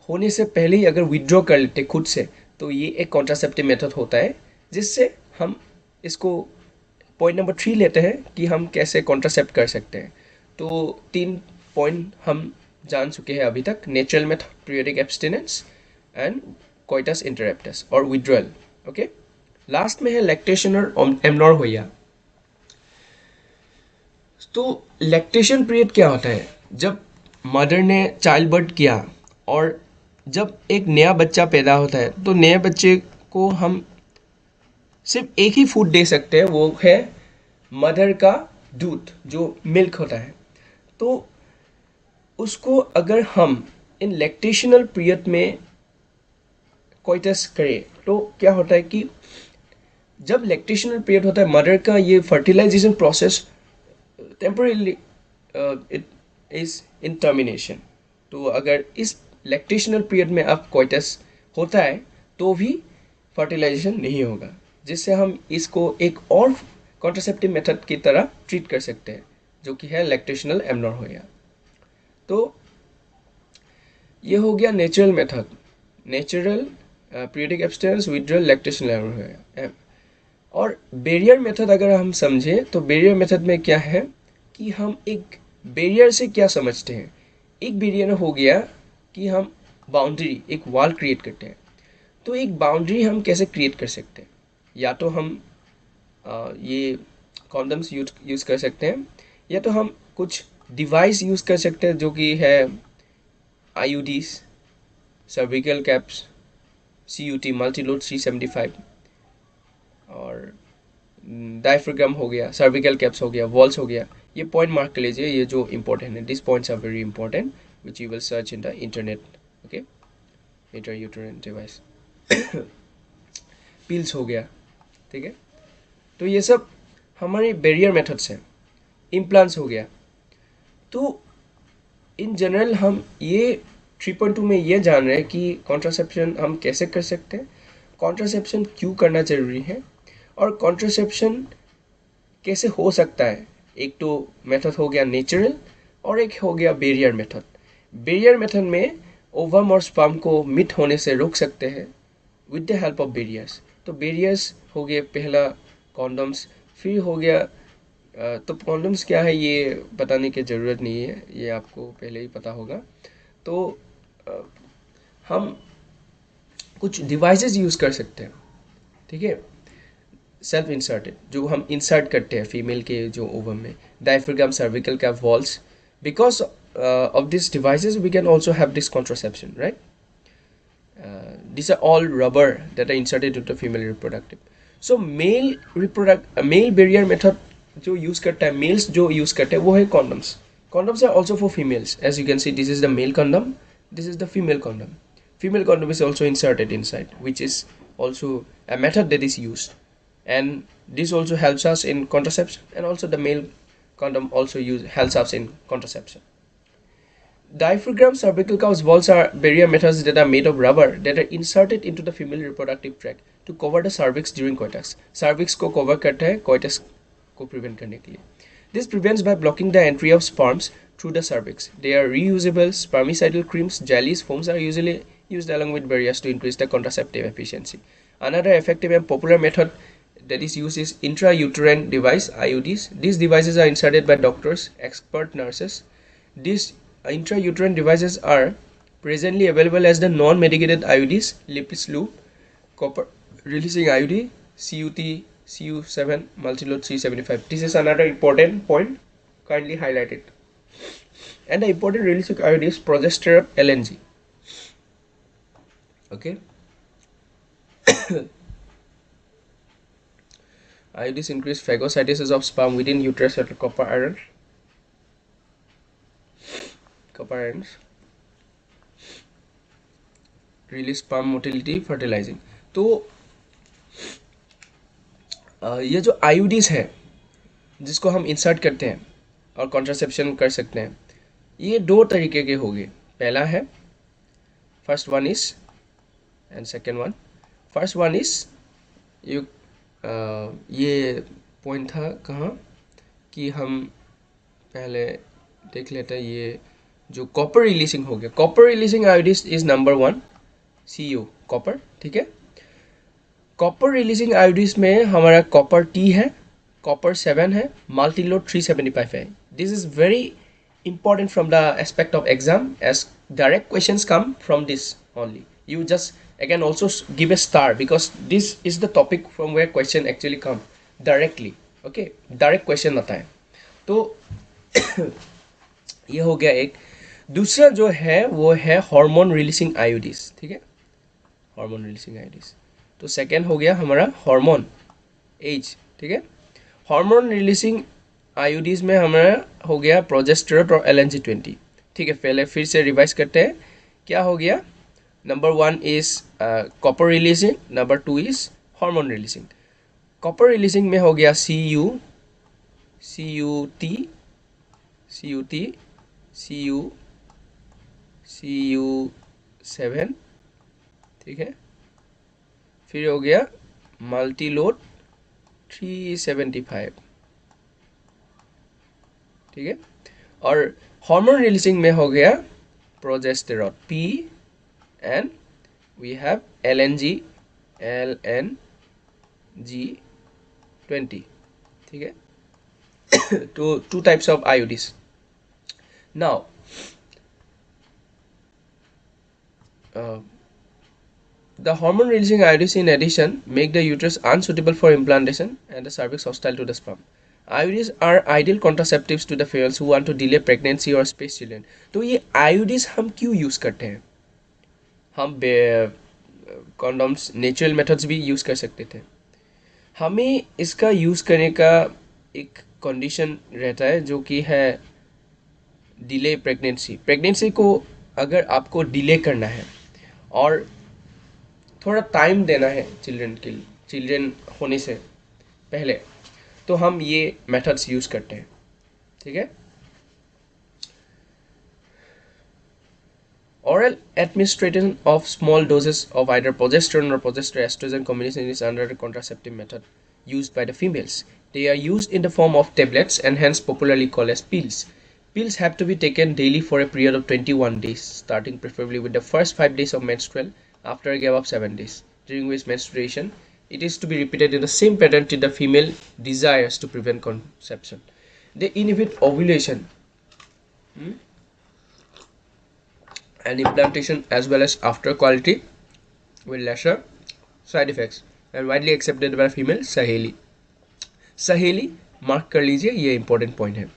Speaker 1: होने से पहले ही अगर विड्रॉ कर लेते खुद से, तो ये एक कॉन्ट्रासेप्टिव मेथड होता है, जिससे हम इसको पॉइंट नंबर 3 लेते हैं कि हम कैसे कॉन्ट्रासेप्ट कर सकते हैं. तो 3 पॉइंट हम जान चुके हैं अभी तक: natural method, periodic abstinence and coitus interruptus और विड्रॉल. ओके, लास्ट में है लैक्टेशन और एमनोर्होइया. तो लैक्टेशन पीरियड क्या होता है? जब मदर ने चाइल्ड बर्थ किया और जब एक नया बच्चा पैदा होता है, तो नए बच्चे को हम सिर्फ एक ही फूड दे सकते हैं, वो है मदर का दूध, जो मिल्क होता है. तो उसको अगर हम इन लैक्टेशनल पीरियड में कोइटस करें, तो क्या होता है कि जब लैक्टेशनल पीरियड होता है, मदर का ये fertilisation process temporarily it is in termination. तो अगर इस लैक्टेशनल पीरियड में अब कोइटस होता है, तो भी फर्टिलाइजेशन नहीं होगा, जिससे हम इसको एक और कॉन्ट्रासेप्टिव मेथड की तरह ट्रीट कर सकते हैं, जो कि है लैक्टेशनल एमनोर्होइया. तो ये हो गया natural method, natural periodic abstinence, withdrawal, lactational amenorrhoea. और बैरियर मेथड अगर हम समझें, तो बैरियर मेथड में क्या है कि हम एक बैरियर से क्या समझते हैं. एक बैरियर हो गया कि हम बाउंड्री, एक वॉल क्रिएट करते हैं. तो एक बाउंड्री हम कैसे क्रिएट कर सकते हैं? या तो हम ये कॉन्डम्स यूज़ कर सकते हैं, या तो हम कुछ डिवाइस यूज़ कर सकते हैं, जो कि है IUDs, cervical caps, CUT, Multiload C75, और डायफ्राग्राम हो गया, सर्विकल कैप्स हो गया, वॉल्स हो गया. ये पॉइंट मार्क कर लीजिए, ये जो इंपॉर्टेंट है. This points are very important which you will search in the internet. Okay, intrauterine device, pills हो गया, ठीक है. तो ये सब हमारे बैरियर मेथड्स हैं. इम्प्लांट्स हो गया. तो इन जनरल हम ये 3.2 में ये जान रहे हैं कि कॉन्ट्रासेप्शन हम कैसे कर सकते हैं, कॉन्ट्रासेप्शन क्यों करना ज़रूरी है, और कॉन्ट्रासेप्शन कैसे हो सकता है. एक तो मेथड हो गया नेचुरल, और एक हो गया बैरियर मेथड. बैरियर मेथड में ओवम और स्पर्म को मीट होने से रोक सकते हैं with the help of barriers. तो बैरियर्स हो गए पहला कॉन्डम्स, फिर हो गया तो कॉन्डम्स क्या है ये बताने की ज़रूरत नहीं है, ये आपको पहले ही पता होगा. तो हम कुछ डिवाइसेस यूज़ कर सकते हैं, ठीक है. सेल्फ इंसर्टेड, जो हम इंसर्ट करते हैं फीमेल के जो ओवम में, diaphragm, cervical cap, walls. Because of these devices we can also have this contraception, right? These are all rubber that are inserted into the female reproductive. So male barrier method जो use करता है, mails जो use करते हैं, वो है condoms. Condoms are also for females. As you can see, this is the male condom, this is the female condom. Female condom is also inserted inside, which is also a method that is used, and this also helps us in contraception, and also the male condom also helps us in contraception. Diaphragm, cervical couch, valves are barrier methods that are made of rubber that are inserted into the female reproductive tract to cover the cervix during coitus. Cervix को cover करता है coitus को prevent करने के लिए. This prevents by blocking the entry of sperms through the cervix. They are reusable spermicidal creams, jellies, foams are usually used along with barriers to increase the contraceptive efficiency. Another effective and popular method that is used is intrauterine device, IUDs. These devices are inserted by doctors, expert nurses. These intrauterine devices are presently available as the non-medicated IUDs, Lipis loop, copper releasing IUD, CUT, CU7, multilode C75. This is another important point, kindly highlight it. And the important releasing IUD is progesterone LNG. Okay. IUDs increase phagocytosis of sperm within uterus at copper iron. Copper ions release sperm motility fertilizing. तो ये जो IUDs है जिसको हम insert करते हैं और contraception कर सकते हैं, ये दो तरीके के होंगे. पहला है first one is and second one. First one is you ये पॉइंट था कहाँ कि हम पहले देख लेते हैं. ये जो कॉपर रिलीजिंग हो गया, copper releasing IUDs is number 1 CU copper. ठीक है, कॉपर रिलीजिंग आयोडीज में हमारा कॉपर T है, कॉपर 7 है, मल्टीलोड 375 है. This is very important from the aspect of exam as direct questions come from this only. You just again also give a star because this is the topic from where question actually come directly. Okay, direct question आता है. तो ये हो गया एक. दूसरा जो है वो है हार्मोन रिलीजिंग आयोडीज. ठीक है, हार्मोन रिलीजिंग आयोडीज. तो सेकेंड हो गया हमारा हार्मोन एज. ठीक है, हार्मोन रिलीजिंग आयोडीज में हमारा हो गया प्रोजेस्टेरोन और LNG-20. ठीक है, पहले फिर से रिवाइज करते हैं. क्या हो गया? Number 1 is copper releasing, number 2 is hormone releasing. Copper releasing में हो गया CU, CUT, CUT, CU7. ठीक है, फिर हो गया मल्टीलोड 375. ठीक है, और हार्मोन रिलीजिंग में हो गया progesterone P and we have LNG-20. ठीक है, तो 2 types of IUDs. Now the hormone releasing IUDs in addition make the uterus unsuitable for implantation and the cervix hostile to the sperm. IUDs are ideal contraceptives to the females who want to delay pregnancy or space children. तो ये IUDs हम क्यों use करते हैं? हम condoms natural methods भी use कर सकते थे. हमें इसका यूज़ करने का एक कंडीशन रहता है जो कि है डिले प्रेगनेंसी. प्रेगनेंसी को अगर आपको डिले करना है और थोड़ा टाइम देना है चिल्ड्रन होने से पहले, तो हम ये मेथड्स यूज़ करते हैं. ठीक है, oral administration of small doses of either progesterone or progesterone-estrogen combination is another contraceptive method used by the females. They are used in the form of tablets and hence popularly called as pills. Pills have to be taken daily for a period of 21 days, starting preferably with the first 5 days of menstrual after a gap of 7 days, during which menstruation it is to be repeated in the same pattern till the female desires to prevent conception. They inhibit ovulation and implantation as well as after quality with lesser side effects and widely accepted by female. सहेली mark कर लीजिए, ये important point है.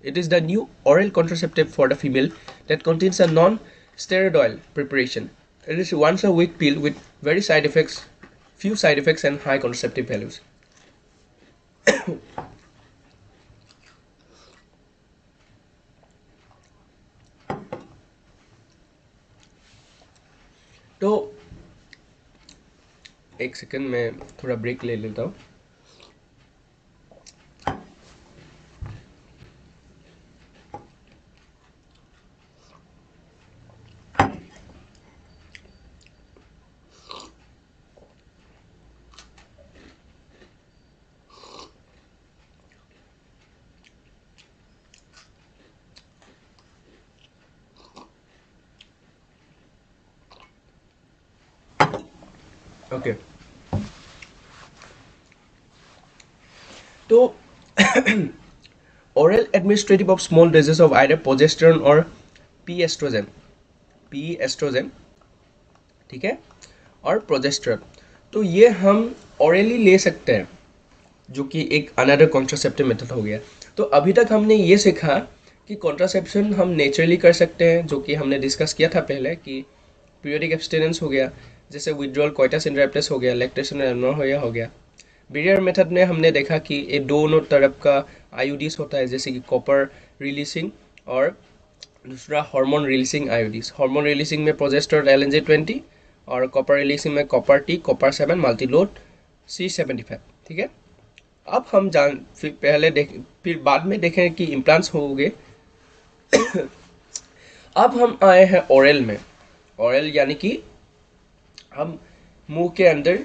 Speaker 1: It is the new oral contraceptive for the female that contains a non-steroidal preparation. It is once a week pill with few side effects and high contraceptive values. तो एक second मैं थोड़ा break ले लेता हूँ. Okay, तो oral administrative of small doses of either progesterone or P-estrogen, ठीक है, और प्रोजेस्टेरोन. तो ये हम orally ले सकते हैं, जो कि एक अनदर कॉन्ट्रासेप्टिव मेथड हो गया. तो अभी तक हमने ये सीखा कि कॉन्ट्रासेप्शन हम नेचुरली कर सकते हैं, जो कि हमने डिस्कस किया था पहले कि पीरियडिक एब्सटेनेंस हो गया, जैसे विड्रॉल कोइटस इंटरप्टस हो गया, लैक्टेशन एनोर हो गया. बैरियर मेथड में हमने देखा कि ये दोनों तरफ का आईयूडीज होता है, जैसे कि कॉपर रिलीजिंग और दूसरा hormone releasing IUDs. Hormone releasing में प्रोजेस्टेरोन LNZ20 और कॉपर रिलीजिंग में copper T, copper 7, Multiload C75। ठीक है, अब हम फिर बाद में देखें कि इम्प्लांट्स हो गए। अब हम आए हैं ओरल में। ओरल यानी कि हम मुंह के अंदर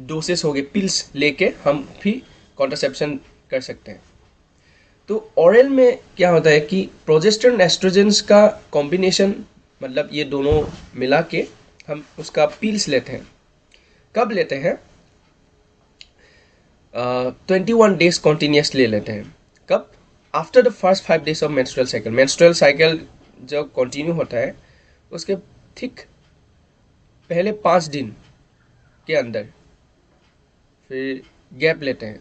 Speaker 1: डोसेस हो गए, पिल्स लेके हम भी कॉन्ट्रासेप्शन कर सकते हैं। तो ओरल में क्या होता है कि प्रोजेस्टेरोन एस्ट्रोजेंस का कॉम्बिनेशन, मतलब ये दोनों मिला के हम उसका पिल्स लेते हैं। कब लेते हैं? 21 डेज कॉन्टिन्यूस ले लेते हैं। कब? After the first 5 days of menstrual cycle. Menstrual cycle जब कंटिन्यू होता है उसके ठीक पहले 5 दिन के अंदर फिर गैप लेते हैं।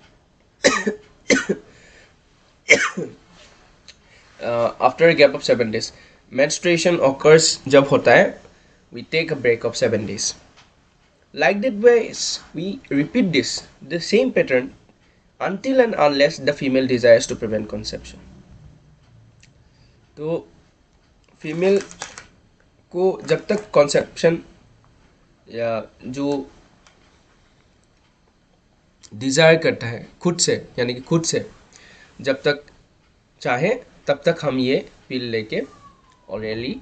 Speaker 1: After gap of 7 days menstruation occurs जब होता है, we take a break of 7 days. Like that ways, we repeat the same pattern until and unless the female desires to prevent conception. तो फीमेल को जब तक conception या जो desire करता है खुद से, यानी कि खुद से जब तक चाहे तब तक हम ये पिल लेके ऑरली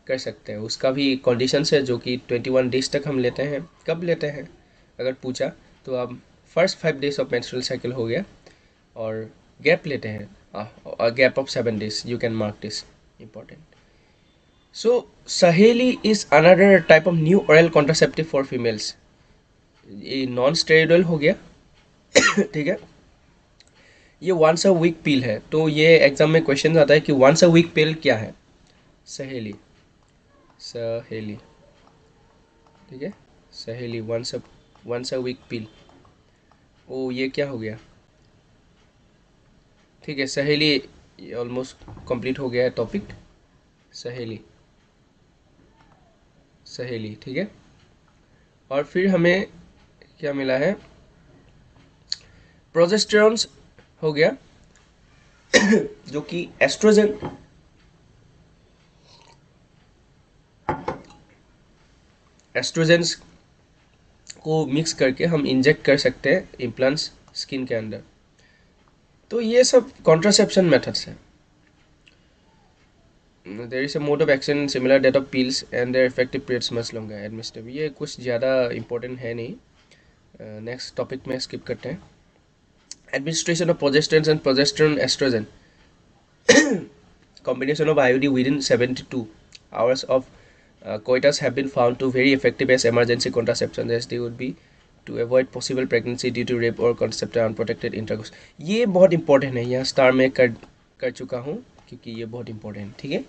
Speaker 1: कर सकते हैं। उसका भी कंडीशंस है जो कि 21 डेज तक हम लेते हैं। कब लेते हैं अगर पूछा तो अब first 5 days of menstrual cycle हो गया और गैप लेते हैं, gap of 7 days. You can mark this important. So Saheli is another type of new oral contraceptive for females. ये नॉन स्टेरॉइडल हो गया। ठीक है, ये वंस अ वीक पिल है। तो ये एग्जाम में क्वेश्चन आता है कि वंस अ वीक पिल क्या है? सहेली, सहेली। ठीक है, सहेली वंस अ वीक पिल। ओ ये क्या हो गया? ठीक है, सहेली ऑलमोस्ट कंप्लीट हो गया है टॉपिक। सहेली, सहेली। ठीक है, और फिर हमें क्या मिला है? प्रोजेस्टेरोन्स हो गया जो कि एस्ट्रोजन एस्ट्रोजेंस को मिक्स करके हम इंजेक्ट कर सकते हैं इम्प्लांट्स स्किन के अंदर। तो ये सब कॉन्ट्रासेप्शन मेथड्स हैं। There is a mode of action similar that of pills and their effective periods much longer administrative. ये कुछ ज़्यादा इंपॉर्टेंट है नहीं, नेक्स्ट टॉपिक में स्किप करते हैं। Administration of progesterone and progesterone oestrogen combination of IUD within 72 hours of coitus have been found to very effective as emergency contraception, as they would be to avoid possible pregnancy due to rape or conceptive unprotected intercourse. ये बहुत important है, यहाँ star में कर चुका हूँ क्योंकि ये बहुत इंपॉर्टेंट है। ठीक है,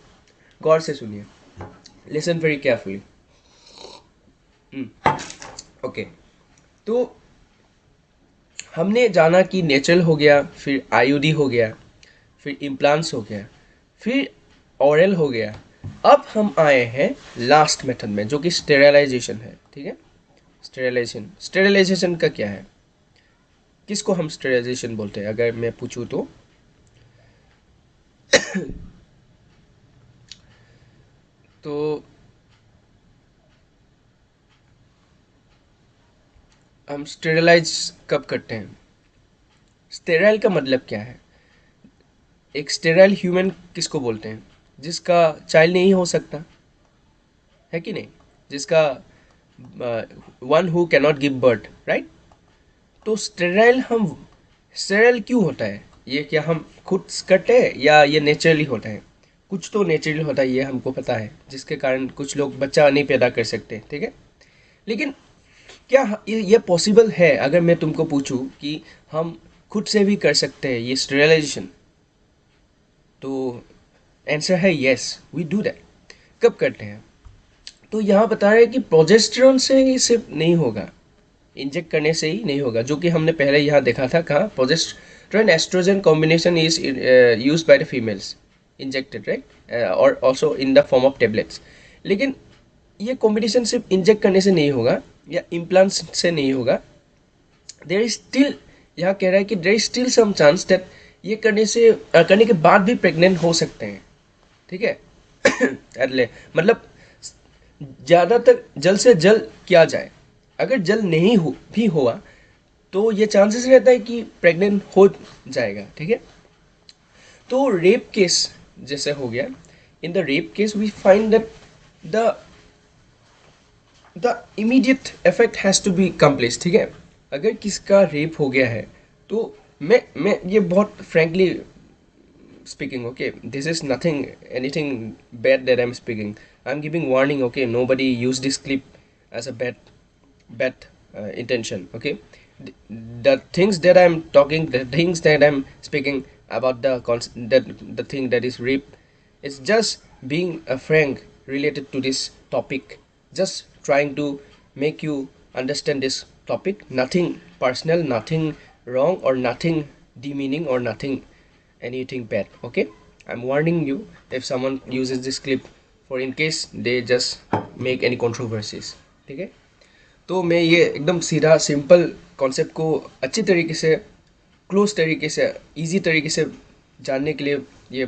Speaker 1: गौर से सुनिए, लिसन वेरी केयरफुली। ओके, तो हमने जाना कि नेचुरल हो गया, फिर आईयूडी हो गया, फिर इम्प्लांट्स हो गया, फिर ओरल हो गया। अब हम आए हैं लास्ट मेथड में जो कि स्टेरिलाइजेशन है। ठीक है, स्टेरिलाइजेशन का क्या है? किसको हम स्टेरिलाइजेशन बोलते हैं अगर मैं पूछूं तो? तो हम स्टेरिलाइज कब करते हैं? स्टेराइल का मतलब क्या है? एक स्टेराइल ह्यूमन किसको बोलते हैं? जिसका चाइल्ड नहीं हो सकता है कि नहीं, जिसका one who cannot give birth, right? तो स्टेराइल क्यों होता है? ये क्या हम खुद करते हैं या ये नेचुरली होता है? कुछ तो नेचुरली होता है, ये हमको पता है, जिसके कारण कुछ लोग बच्चा नहीं पैदा कर सकते। ठीक है, लेकिन क्या ये पॉसिबल है? अगर मैं तुमको पूछूं कि हम खुद से भी कर सकते हैं ये स्टेरिलाइजेशन, तो आंसर है यस, वी डू दैट। कब करते हैं? तो यहाँ बता रहे हैं कि प्रोजेस्टेरोन से ही सिर्फ नहीं होगा, इंजेक्ट करने से ही नहीं होगा, जो कि हमने पहले यहाँ देखा था। कहाँ? Progesterone oestrogen combination is used by the females, injected, right, और also in the form of tablets. लेकिन ये कॉम्बिनेशन सिर्फ इंजेक्ट करने से नहीं होगा या इम्प्लांट्स से नहीं होगा, देयर इज स्टिल, यहाँ कह रहा है कि there is still some chance that ये करने के बाद भी प्रेग्नेंट हो सकते हैं, ठीक है। अगले मतलब ज़्यादातर जल्द से जल्द किया जाए, अगर जल्द नहीं हो भी हुआ तो ये चांसेस रहता है कि प्रेग्नेंट हो जाएगा, ठीक है। तो रेप केस जैसे हो गया, in the rape case we find that the the immediate effect has to be complete, ठीक है। अगर किसका रेप हो गया है तो मैं ये बहुत frankly speaking, okay, this is nothing anything bad that I'm speaking. I'm giving warning, okay, nobody use this clip as a bad intention, okay. The things that I'm talking, the things that I'm speaking about, the thing that is rape, it's just being a frank related to this topic, just trying to make you understand this topic, nothing personal, nothing wrong, or nothing demeaning, or nothing anything bad, okay. I'm warning you if someone uses this clip for in case they just make any controversies, ठीक है। तो मैं ये एकदम सीधा simple concept को अच्छी तरीके से, क्लोज तरीके से, इजी तरीके से जानने के लिए ये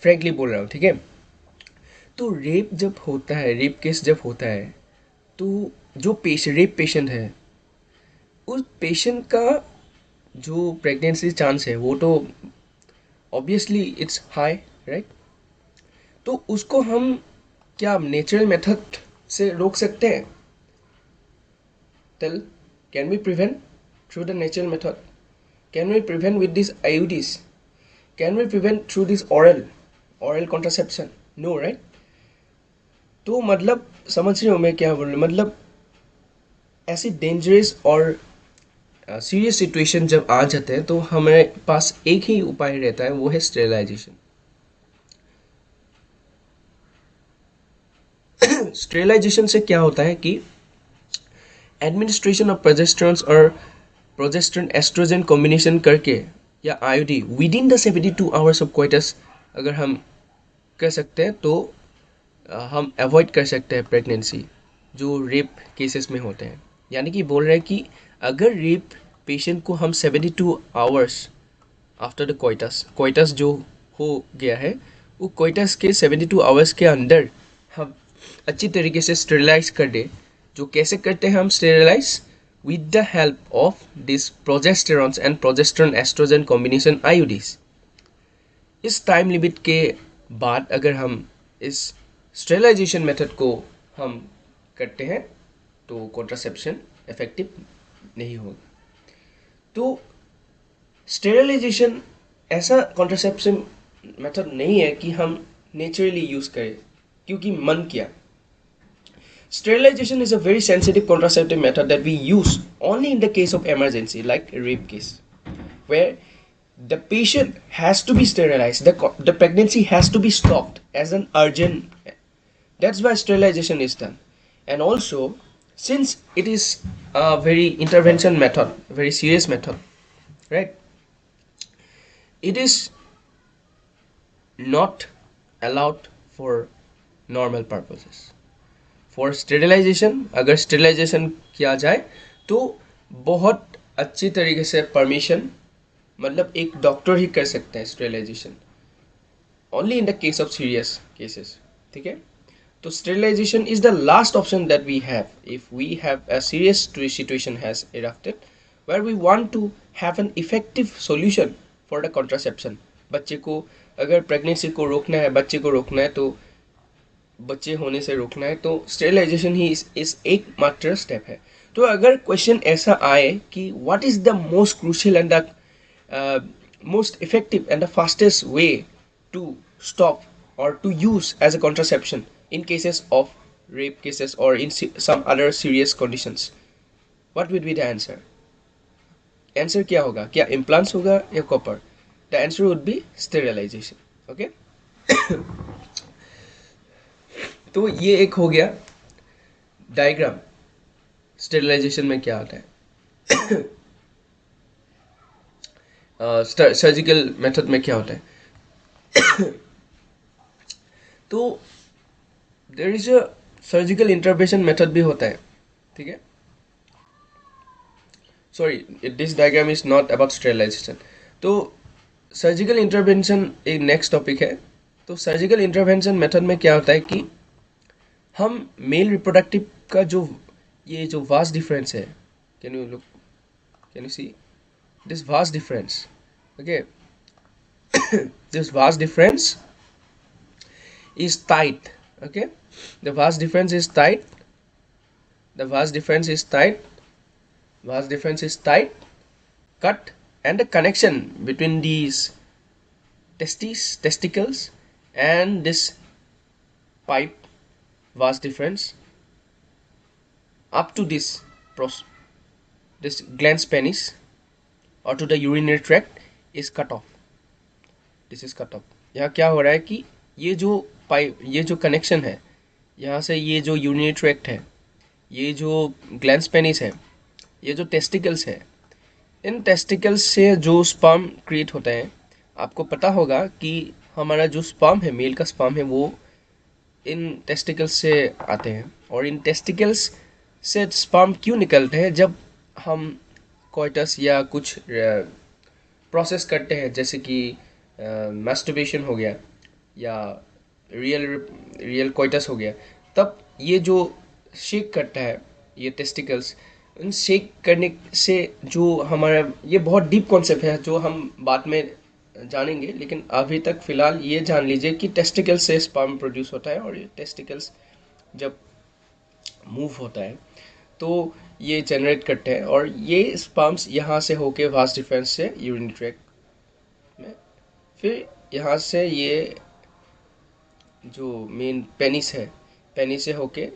Speaker 1: फ्रैंकली बोल रहा हूँ, ठीक है। तो रेप जब होता है, रेप केस जब होता है, तो जो रेप पेशेंट है, उस पेशेंट का जो प्रेगनेंसी चांस है वो तो ऑब्वियसली इट्स हाई, राइट। तो उसको हम क्या नेचुरल मेथड से रोक सकते हैं? Tell, can we prevent through the natural method? Can we prevent with this IUDs? Can we prevent through this oral contraception? No, right. तो मतलब समझ रहे हो मैं क्या बोल रहा हूँ, मतलब ऐसी डेंजरस और सीरियस सिचुएशन जब आ जाते हैं तो हमारे पास एक ही उपाय रहता है, वो है स्टेरिलाइजेशन। स्टेरिलाइजेशन से क्या होता है कि एडमिनिस्ट्रेशन ऑफ प्रोजेस्टेरॉन्स और प्रोजेस्टेरॉन एस्ट्रोजन कॉम्बिनेशन करके या IUD with in the 72 hours of coitus अगर हम कर सकते हैं तो हम अवॉइड कर सकते हैं प्रेगनेंसी जो रेप केसेस में होते हैं। यानी कि बोल रहे हैं कि अगर रेप पेशेंट को हम 72 आवर्स आफ्टर द क्वाइटस जो हो गया है, वो क्वाइटस के 72 आवर्स के अंदर हम अच्छी तरीके से स्टेरिलाइज कर दे। जो कैसे करते हैं हम sterilise? With the help of this progesterones and progesterone oestrogen combination IUDs. इस टाइम लिमिट के बाद अगर हम इस स्टेरिलाइजेशन मेथड को हम करते हैं तो कॉन्ट्रासेप्शन इफेक्टिव नहीं होगा। तो स्टेरिलाइजेशन ऐसा कॉन्ट्रासेप्शन मेथड नहीं है कि हम नेचुरली यूज़ करें क्योंकि मन किया। Sterilization is a very sensitive contraceptive method that we use only in the case of emergency, like a rape case, where the patient has to be sterilized. The pregnancy has to be stopped as an urgent. That's why sterilization is done. And also, since it is a very intervention method, very serious method, right? It is not allowed for normal purposes. For sterilisation, अगर sterilisation किया जाए तो बहुत अच्छी तरीके से permission, मतलब एक डॉक्टर ही कर सकते हैं sterilisation, only in the case of serious cases, ठीक है। तो sterilisation is the last option that we have if we have a serious situation has erupted where we want to have an effective solution for the contraception. बच्चे को अगर pregnancy को रोकना है, बच्चे को रोकना है, तो बच्चे होने से रोकना है, तो स्टेरिलाइजेशन ही इस एक मात्र स्टेप है। तो अगर क्वेश्चन ऐसा आए कि what is the most crucial and the most effective and the fastest way to stop और to use as a contraception in cases of rape cases और in some other serious conditions, what will be the answer? Answer क्या होगा? क्या implants होगा या copper? The answer would be sterilisation, okay. तो ये एक हो गया डायग्राम स्टेरिलाइजेशन में क्या आता है। सर्जिकल मेथड में क्या होता है। तो there is a surgical intervention method भी होता है, ठीक है। Sorry, this diagram is not about sterilisation. तो सर्जिकल इंटरवेंशन एक नेक्स्ट टॉपिक है। तो सर्जिकल इंटरवेंशन मेथड में क्या होता है कि हम मेल रिप्रोडक्टिव का जो ये जो वास्ट डिफरेंस है, can you see this vast difference, okay, this vast difference is tight, okay, the vast difference is tight, the vast difference is tight, vast difference is tight, cut, and the connection between these testicles and this pipe vast difference up to this this glans penis or to the urinary tract is cut off. This is cut off. यहाँ क्या हो रहा है कि ये जो pipe, ये जो कनेक्शन है यहाँ से, ये जो यूरिनरी ट्रैक्ट है, ये जो ग्लैंस पेनिस है, ये जो टेस्टिकल्स है, इन टेस्टिकल्स से जो स्पर्म क्रिएट होता है, आपको पता होगा कि हमारा जो स्पर्म है, मेल का स्पर्म है, वो इन टेस्टिकल्स से आते हैं। और इन टेस्टिकल्स से स्पर्म क्यों निकलते हैं? जब हम कोइटस या कुछ प्रोसेस करते हैं, जैसे कि मास्टरबेशन हो गया या रियल कोइटस हो गया, तब ये जो शेक करता है ये टेस्टिकल्स, उन शेक करने से जो हमारा, ये बहुत डीप कॉन्सेप्ट है जो हम बाद में जानेंगे, लेकिन अभी तक फ़िलहाल ये जान लीजिए कि टेस्टिकल्स से स्पर्म प्रोड्यूस होता है, और ये टेस्टिकल्स जब मूव होता है तो ये जनरेट करते हैं, और ये स्पर्म्स यहाँ से होके वास्ट डिफरेंस से यूरिनरी ट्रैक्ट में, फिर यहाँ से ये जो मेन पेनिस है, पेनिस से होके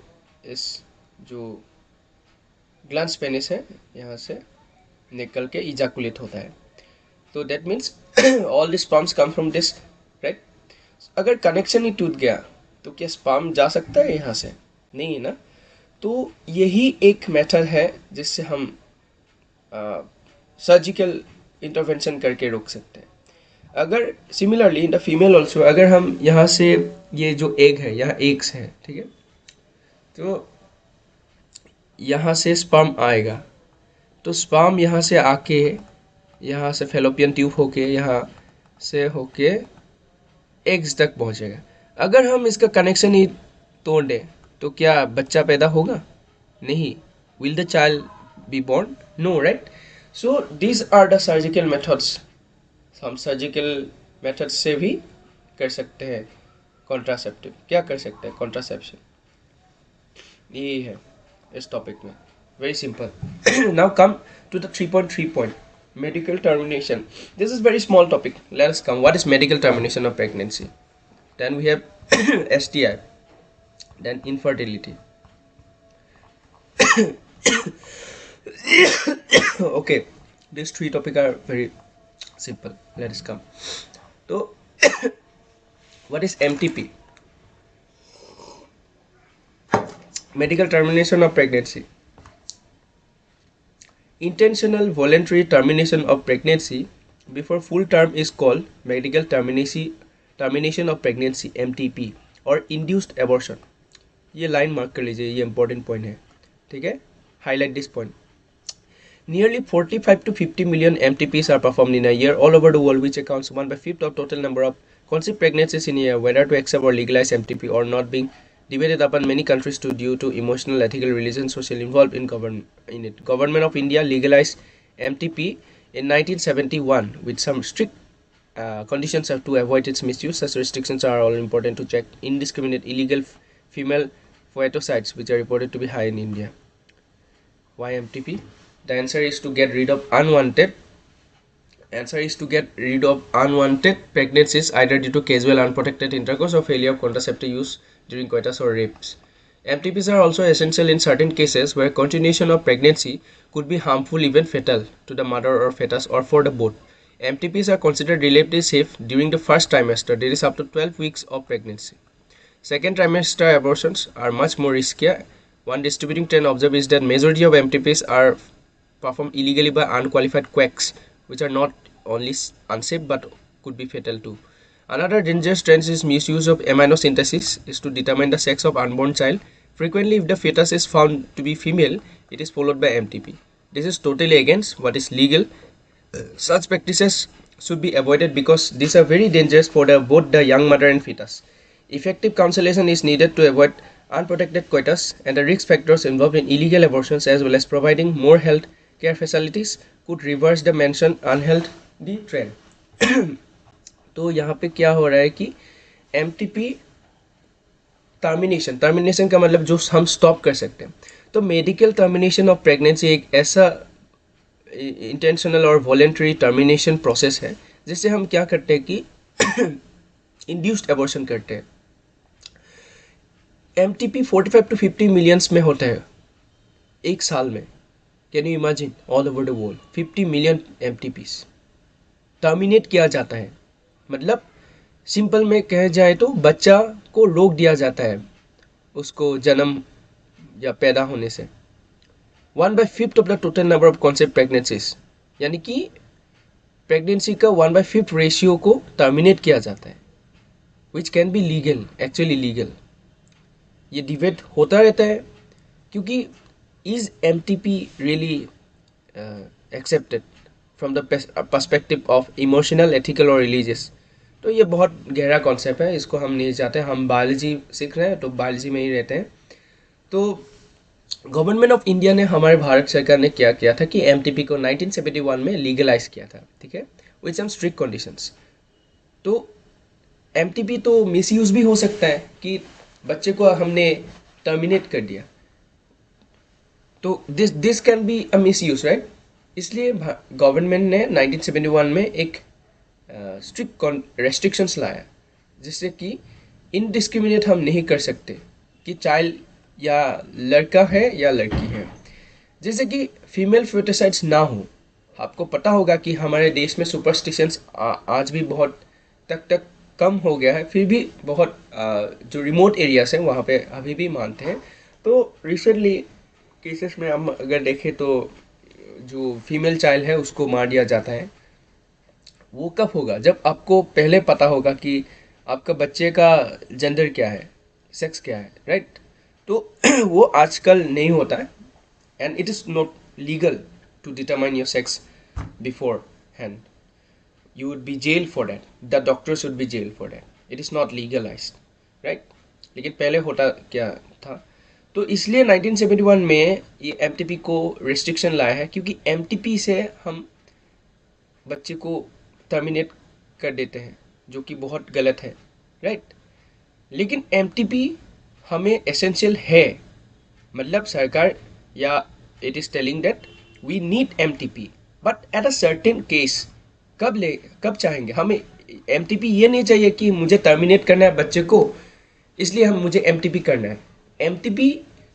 Speaker 1: इस जो ग्लांस पेनिस है यहाँ से निकल के इजाकुलेट होता है। तो that means all this sperms come from this, right. अगर कनेक्शन ही टूट गया तो क्या स्पर्म जा सकता है यहाँ से? नहीं है ना। तो यही एक मेथड है जिससे हम सर्जिकल इंटरवेंशन करके रोक सकते हैं। अगर similarly in the female also, अगर हम यहाँ से, ये जो एग है, यहाँ एग्स है, ठीक है, तो यहाँ से स्पर्म आएगा, तो स्पर्म यहाँ से आके, यहाँ से फेलोपियन ट्यूब होके, यहाँ से होके एग्स तक पहुँचेगा। अगर हम इसका कनेक्शन ही तोड़ दें तो क्या बच्चा पैदा होगा? नहीं। Will the child be born? No, right. So these are the surgical methods. हम सर्जिकल मेथड से भी कर सकते हैं कॉन्ट्रासेप्टिव। क्या कर सकते हैं? कॉन्ट्रासेप्शन। ये है इस टॉपिक में, very simple. Now come to the 3.3 point, medical termination. This is very small topic. Let us come. What is medical termination of pregnancy? Then we have STI, then infertility. Okay, these three topics are very simple. Let us come. So what is MTP? Medical termination of pregnancy. Intentional voluntary termination of pregnancy before full term is called medical termination of pregnancy, MTP, और induced abortion. ये line mark कर लीजिए, ये important point है, ठीक है। Highlight this point. Nearly 45 to 50 million MTPs are performed in a year all over the world, which accounts 1/5 of total number of conceived pregnancies in a year. Whether to accept or legalize MTP or not being debated upon many countries due to emotional, ethical, religious, social involved in it. Government of India legalized MTP in 1971 with some strict conditions to avoid its misuse. Such restrictions are all important to check indiscriminate illegal female foeticides, which are reported to be high in India. Why MTP? The answer is to get rid of unwanted pregnancies, either due to casual unprotected intercourse or failure of contraceptive use during coitus or rapes. MTPs are also essential in certain cases where continuation of pregnancy could be harmful, even fatal, to the mother or fetus or for the both. MTPs are considered relatively safe during the first trimester, that is up to 12 weeks of pregnancy. Second trimester abortions are much more riskier. One distributing trend observed is that majority of MTPs are performed illegally by unqualified quacks, which are not only unsafe but could be fatal too. Another dangerous trend is misuse of amniocentesis is to determine the sex of unborn child. Frequently, if the fetus is found to be female, it is followed by MTP. This is totally against what is legal. Such practices should be avoided because these are very dangerous for both the young mother and fetus. Effective counseling is needed to avoid unprotected coitus, and the risk factors involved in illegal abortions as well as providing more health care facilities could reverse the mentioned unhealthy trend. तो यहाँ पे क्या हो रहा है कि MTP termination का मतलब जो हम स्टॉप कर सकते हैं. तो मेडिकल टर्मिनेशन ऑफ प्रेगनेंसी एक ऐसा इंटेंशनल और वॉलेंट्री टर्मिनेशन प्रोसेस है जिससे हम क्या करते हैं कि इंड्यूस्ड एबॉर्शन करते हैं. MTP 45 to 50 मिलियंस में होता है एक साल में. Can you imagine? All over the world 50 million MTPs terminate किया जाता है. मतलब सिंपल में कह जाए तो बच्चा को रोक दिया जाता है उसको जन्म या पैदा होने से. 1/5 of the total number of concept pregnancies, यानी कि प्रेगनेंसी का 1/5 रेशियो को टर्मिनेट किया जाता है, which can be legal, actually legal. ये डिबेट होता रहता है क्योंकि is MTP really accepted from the perspective of emotional, ethical और रिलीजियस. तो ये बहुत गहरा कॉन्सेप्ट है, इसको हम नहीं चाहते. हम बायोलॉजी सीख रहे हैं तो बायोलॉजी में ही रहते हैं. तो गवर्नमेंट ऑफ इंडिया ने, हमारे भारत सरकार ने क्या किया था कि MTP को 1971 में लीगलाइज किया था, ठीक है, विथ सम स्ट्रिक्ट कंडीशंस. तो MTP तो मिसयूज भी हो सकता है कि बच्चे को हमने टर्मिनेट कर दिया, तो this can be a misuse, right. इसलिए गवर्नमेंट ने 1971 में एक स्ट्रिक्ट रेस्ट्रिक्शंस लाया जिससे कि इनडिस्क्रिमिनेट हम नहीं कर सकते कि चाइल्ड या लड़का है या लड़की है. जैसे कि फीमेल फेटिसाइड्स ना हो. आपको पता होगा कि हमारे देश में सुपरस्टिशंस आज भी बहुत तक कम हो गया है, फिर भी बहुत जो रिमोट एरियाज हैं वहाँ पे अभी भी मानते हैं. तो रिसेंटली केसेस में हम अगर देखें तो जो फीमेल चाइल्ड है उसको मार दिया जाता है. वो कब होगा? जब आपको पहले पता होगा कि आपका बच्चे का जेंडर क्या है, सेक्स क्या है, राइट. तो वो आजकल नहीं होता है, and it is not legal to determine your sex beforehand. You would be jailed for that. The doctors would be jailed for that. It is not legalized, right? लेकिन पहले होता क्या था? तो इसलिए 1971 में ये MTP को रिस्ट्रिक्शन लाया है क्योंकि MTP से हम बच्चे को टर्मिनेट कर देते हैं, जो कि बहुत गलत है, राइट. लेकिन MTP हमें एसेंशियल है. मतलब सरकार या it is telling that we need MTP, but at a certain case. कब चाहेंगे? हमें MTP ये नहीं चाहिए कि मुझे टर्मिनेट करना है बच्चे को इसलिए मुझे MTP करना है. MTP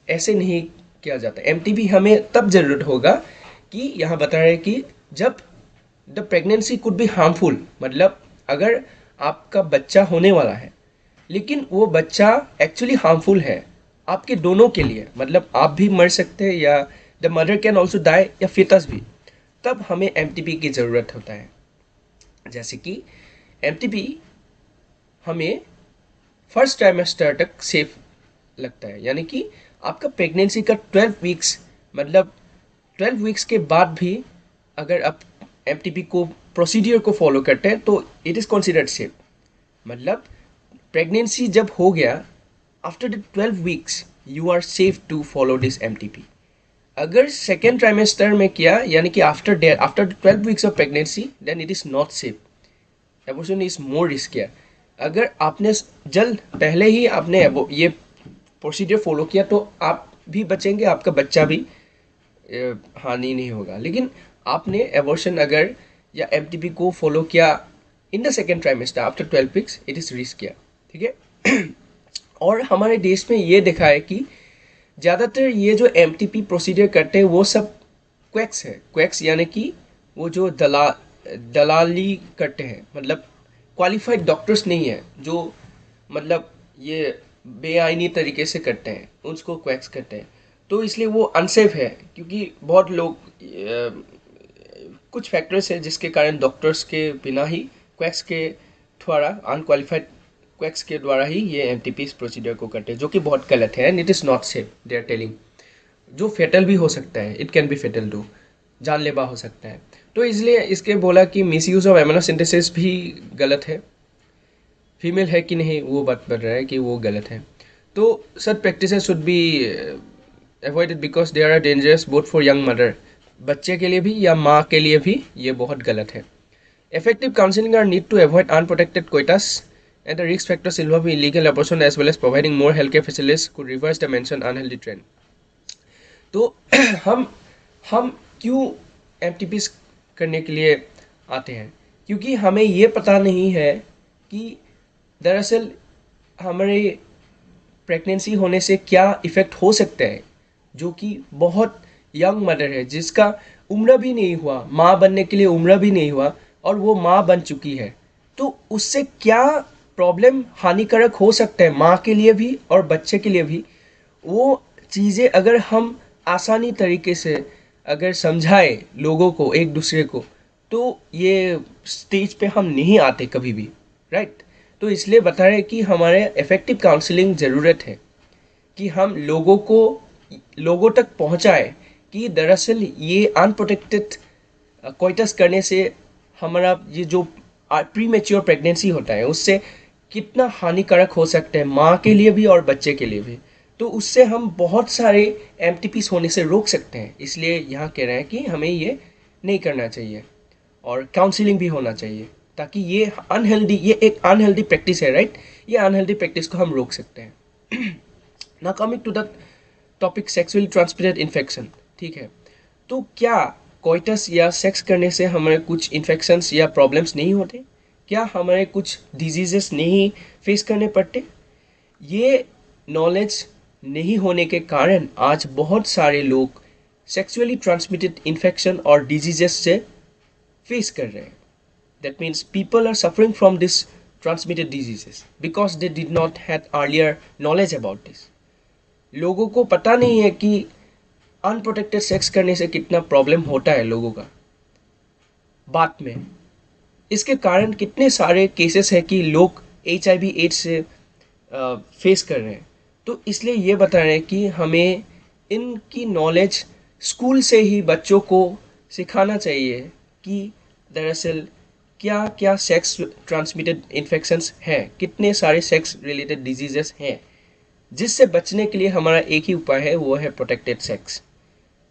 Speaker 1: ऐसे नहीं किया जाता. MTP हमें तब ज़रूरत होगा कि यहाँ बता रहे हैं कि जब the pregnancy could be harmful. मतलब अगर आपका बच्चा होने वाला है लेकिन वो बच्चा एक्चुअली हार्मफुल है आपके दोनों के लिए, मतलब आप भी मर सकते हैं या the mother can also die या फिटस भी, तब हमें MTP की ज़रूरत होता है. जैसे कि MTP हमें फर्स्ट ट्राइमेस्टर तक सेफ लगता है, यानी कि आपका प्रेगनेंसी का 12 वीक्स, मतलब 12 वीक्स के बाद भी अगर आप MTP को प्रोसीडियर को फॉलो करते हैं तो इट इज़ कंसिडर्ड सेफ. मतलब प्रेगनेंसी जब हो गया after the 12 weeks you are safe to follow this MTP. अगर सेकेंड ट्राइमेस्टर में किया, यानी कि after 12 weeks of pregnancy, then it is not safe. Abortion is more riskier. अगर आपने जल्द पहले ही आपने ये प्रोसीजर फॉलो किया तो आप भी बचेंगे, आपका बच्चा भी हानि नहीं होगा. लेकिन आपने एबॉर्शन अगर या MTP को फॉलो किया in the second trimester after 12 weeks, it is riskier, ठीक है. और हमारे देश में ये देखा है कि ज़्यादातर ये जो MTP प्रोसीजर करते हैं वो सब क्वैक्स है. क्वैक्स यानी कि वो जो दलाली करते हैं, मतलब क्वालिफाइड डॉक्टर्स नहीं है, जो मतलब ये बेआईनी तरीके से करते हैं, उसको क्वैक्स करते हैं. तो इसलिए वो अनसेफ है क्योंकि बहुत लोग कुछ फैक्टर्स है जिसके कारण डॉक्टर्स के बिना ही क्वैक्स के द्वारा, अनक्वालिफाइड क्वैक्स के द्वारा ही ये MTP इस प्रोसीजर को करते हैं, जो कि बहुत गलत है and it is not safe. They are telling जो फेटल भी हो सकता है, it can be fatal too. जानलेवा हो सकता है। तो इसलिए इसके बोला कि मिसयूज ऑफ एमिनो सिंथेसिस भी गलत है। फीमेल है कि नहीं वो बात कर रहा है कि वो गलत है। तो such practices should be avoided because they are dangerous both for young mother, बच्चे के लिए भी या माँ के लिए भी ये बहुत गलत है। Effective counseling are need to avoid unprotected coitus and the risk factors involved in illegal abortion as well as providing more healthcare facilities could reverse the mentioned unhealthy trend. तो हम हम क्यों एमटीपीस करने के लिए आते हैं? क्योंकि हमें ये पता नहीं है कि दरअसल हमारे प्रेगनेंसी होने से क्या इफ़ेक्ट हो सकता है, जो कि बहुत यंग मदर है जिसका उम्र भी नहीं हुआ, माँ बनने के लिए उम्र भी नहीं हुआ और वो माँ बन चुकी है। तो उससे क्या प्रॉब्लम हानिकारक हो सकता है माँ के लिए भी और बच्चे के लिए भी, वो चीज़ें अगर हम आसानी तरीके से अगर समझाएं लोगों को, एक दूसरे को, तो ये स्टेज पे हम नहीं आते कभी भी, राइट। तो इसलिए बता रहे कि हमारे इफ़ेक्टिव काउंसलिंग ज़रूरत है कि हम लोगों तक पहुंचाए कि दरअसल ये अनप्रोटेक्टेड कोइटस करने से हमारा ये जो प्री मेच्योर प्रेगनेंसी होता है उससे कितना हानिकारक हो सकता है माँ के लिए भी और बच्चे के लिए भी। तो उससे हम बहुत सारे एमटीपीस होने से रोक सकते हैं। इसलिए यहाँ कह रहे हैं कि हमें ये नहीं करना चाहिए और काउंसलिंग भी होना चाहिए ताकि ये एक अनहेल्दी प्रैक्टिस है, राइट। ये अनहेल्दी प्रैक्टिस को हम रोक सकते हैं। ना coming to the topic sexually transmitted infection, ठीक है। तो क्या कोइटस या सेक्स करने से हमारे कुछ इन्फेक्शंस या प्रॉब्लम्स नहीं होते? क्या हमारे कुछ डिजीजेस नहीं फेस करने पड़ते? ये नॉलेज नहीं होने के कारण आज बहुत सारे लोग सेक्सुअली ट्रांसमिटेड इन्फेक्शन और डिजीजेस से फेस कर रहे हैं। That means people are suffering from this transmitted diseases because they did not had earlier knowledge about this. लोगों को पता नहीं है कि अनप्रोटेक्टेड सेक्स करने से कितना प्रॉब्लम होता है लोगों का बाद में। इसके कारण कितने सारे केसेस हैं कि लोग HIV एड्स से फेस कर रहे हैं। तो इसलिए ये बता रहे हैं कि हमें इनकी नॉलेज स्कूल से ही बच्चों को सिखाना चाहिए कि दरअसल क्या क्या सेक्स ट्रांसमिटेड इन्फेक्शंस हैं, कितने सारे सेक्स रिलेटेड डिजीजेस हैं, जिससे बचने के लिए हमारा एक ही उपाय है, वो है protected sex.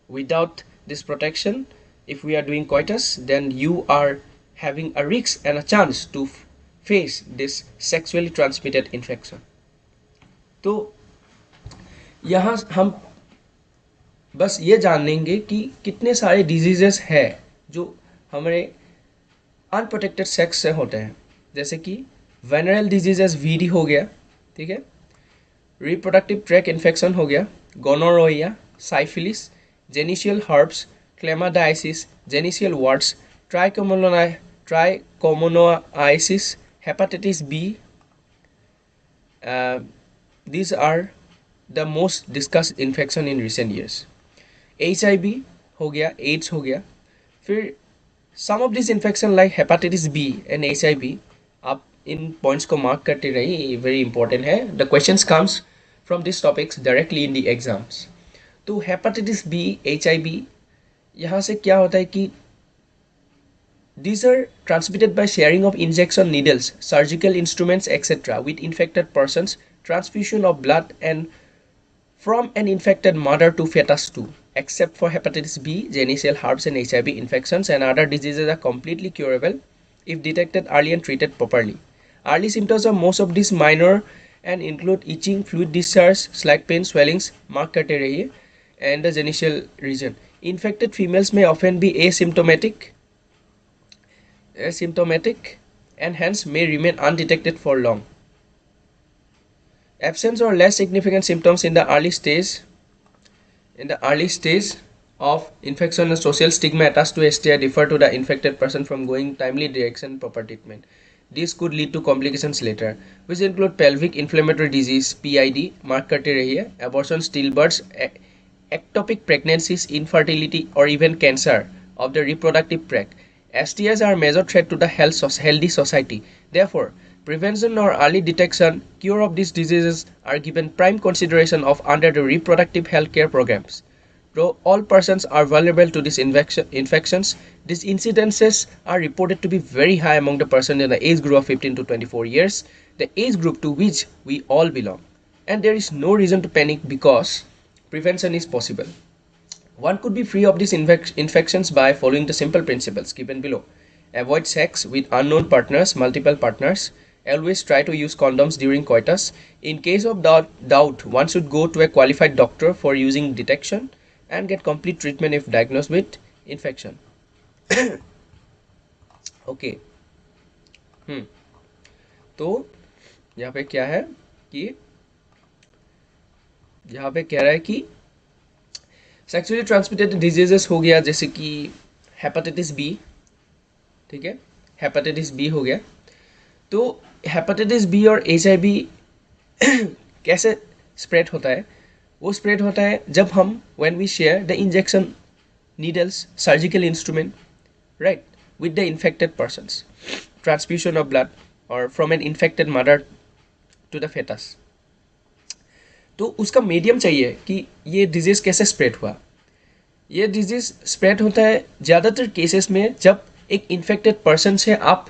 Speaker 1: Without this protection if we are doing coitus then you are having a risk and a chance to face this sexually transmitted infection. तो यहाँ हम बस ये जानेंगे कि कितने सारे डिजीजेस हैं जो हमारे अनप्रोटेक्टेड सेक्स से होते हैं, जैसे कि वेनरल डिजीजेस VD हो गया, ठीक है, रिप्रोडक्टिव ट्रैक इन्फेक्शन हो गया, gonorrhoea, syphilis, genital herpes, chlamydiasis, genital warts, trichomoniasis, hepatitis B. These are the most discussed infection in recent years. HIV हो गया, AIDS हो गया। फिर some of these infection like hepatitis B and HIV, आप इन points को mark करते रहिए, very important है। The questions comes from this topics directly in the exams. तो हेपाटाइटिस B, HIV, यहाँ से क्या होता है कि these are transmitted by sharing of injection needles, surgical instruments, etc. with infected persons, transfusion of blood, and from an infected mother to fetus too. Except for hepatitis B, genital herpes, and HIV infections and other diseases are completely curable if detected early and treated properly. Early symptoms of most of these minor and include itching, fluid discharge, slight pain, swellings, marked करते रहिए, and the genital region. Infected females may often be asymptomatic and hence may remain undetected for long. Absence or less significant symptoms in the early stage of infection and social stigma attached to STI differ to the infected person from going timely direction proper treatment. This could lead to complications later, which include pelvic inflammatory disease PID, mark करते रहिए, abortion, stillbirths, ectopic pregnancies, infertility, or even cancer of the reproductive tract. STIs are a major threat to the healthy society. Therefore, prevention or early detection, cure of these diseases are given prime consideration of under the reproductive health care programs. All persons are vulnerable to these infections. These incidences are reported to be very high among the person in the age group of 15 to 24 years, the age group to which we all belong. And there is no reason to panic because prevention is possible. One could be free of these infections by following the simple principles given below. Avoid sex with unknown partners, multiple partners. Always try to use condoms during coitus. In case of doubt, one should go to a qualified doctor for using detection and get complete treatment if diagnosed with infection. Okay तो यहाँ पे क्या है कि यहाँ पे कह रहा है कि सेक्सुअली ट्रांसमिटेड डिजीजेस हो गया जैसे कि हेपेटाइटिस बी, ठीक है, हेपेटाइटिस बी हो गया. तो हेपेटाइटिस बी और HIV कैसे स्प्रेड होता है? वो स्प्रेड होता है जब हम when we share the injection needles, surgical instrument, right, with the infected persons, transfusion of blood or from an infected mother to the fetus. तो उसका मीडियम चाहिए कि ये डिजीज़ कैसे स्प्रेड हुआ. ये डिजीज़ स्प्रेड होता है ज़्यादातर केसेस में जब एक इन्फेक्टेड पर्सन से आप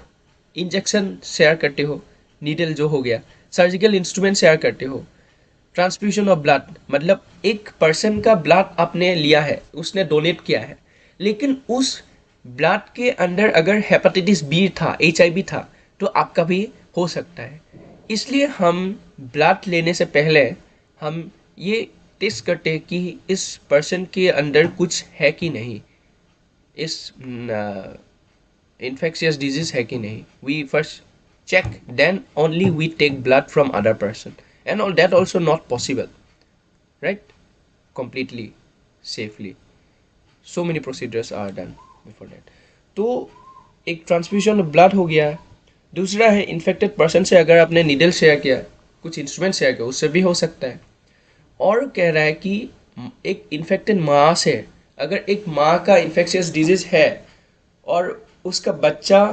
Speaker 1: इंजेक्शन शेयर करते हो, नीडल जो हो गया, सर्जिकल इंस्ट्रूमेंट शेयर करते हो, ट्रांसफ्यूजन ऑफ ब्लड मतलब एक पर्सन का ब्लड आपने लिया है, उसने डोनेट किया है, लेकिन उस ब्लड के अंदर अगर हेपेटाइटिस बी था, HIV था, तो आपका भी हो सकता है. इसलिए हम ब्लड लेने से पहले हम ये टेस्ट करते हैं कि इस पर्सन के अंदर कुछ है कि नहीं, इस इन्फेक्शियस डिजीज है कि नहीं. We first check, then only we take blood from other person, and all that also not possible, right, completely safely. So many procedures are done before that. तो एक ट्रांसफ्यूजन ऑफ ब्लड हो गया. दूसरा है infected person से अगर आपने needle share किया, कुछ इंस्ट्रूमेंट शेयर किया, उससे भी हो सकता है. और कह रहा है कि एक इन्फेक्टेड माँ से अगर एक माँ का इन्फेक्शियस डिजीज है और उसका बच्चा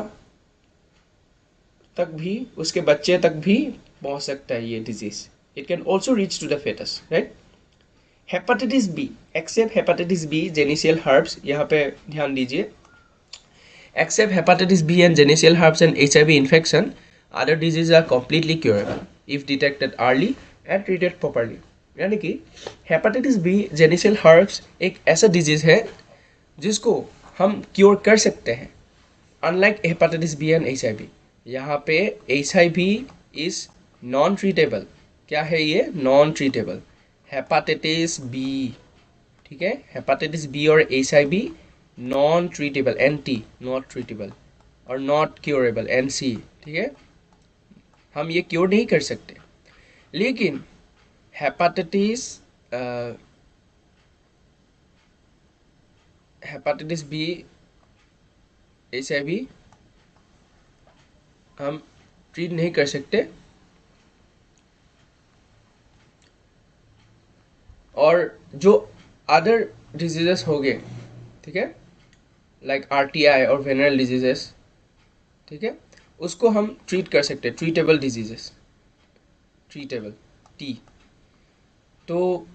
Speaker 1: तक भी, उसके बच्चे तक भी पहुंच सकता है ये disease. It can also reach to the foetus, right. Hepatitis B, except hepatitis B, genital herpes, यहाँ पे ध्यान दीजिए. Except hepatitis B and genital herpes and HIV infection, other disease are completely curable if detected early and treated properly. यानी कि hepatitis B, genital herbs एक ऐसा disease है जिसको हम क्योर कर सकते हैं, unlike hepatitis B and HIV. यहाँ पे HIV इज नॉन ट्रीटेबल. क्या है ये? Non treatable. हेपेटाइटिस बी, ठीक है, हेपेटाइटिस बी और HIV non treatable, NT, not treatable, और नॉट क्योरेबल, NC, ठीक है. हम ये क्योर नहीं कर सकते. लेकिन हेपेटाइटिस बी, HIV हम ट्रीट नहीं कर सकते. और जो अदर डिजीजेस हो गए, ठीक है, लाइक RTI और वेनरल डिजीजेस, ठीक है, उसको हम ट्रीट कर सकते हैं. Treatable diseases, treatable T. तो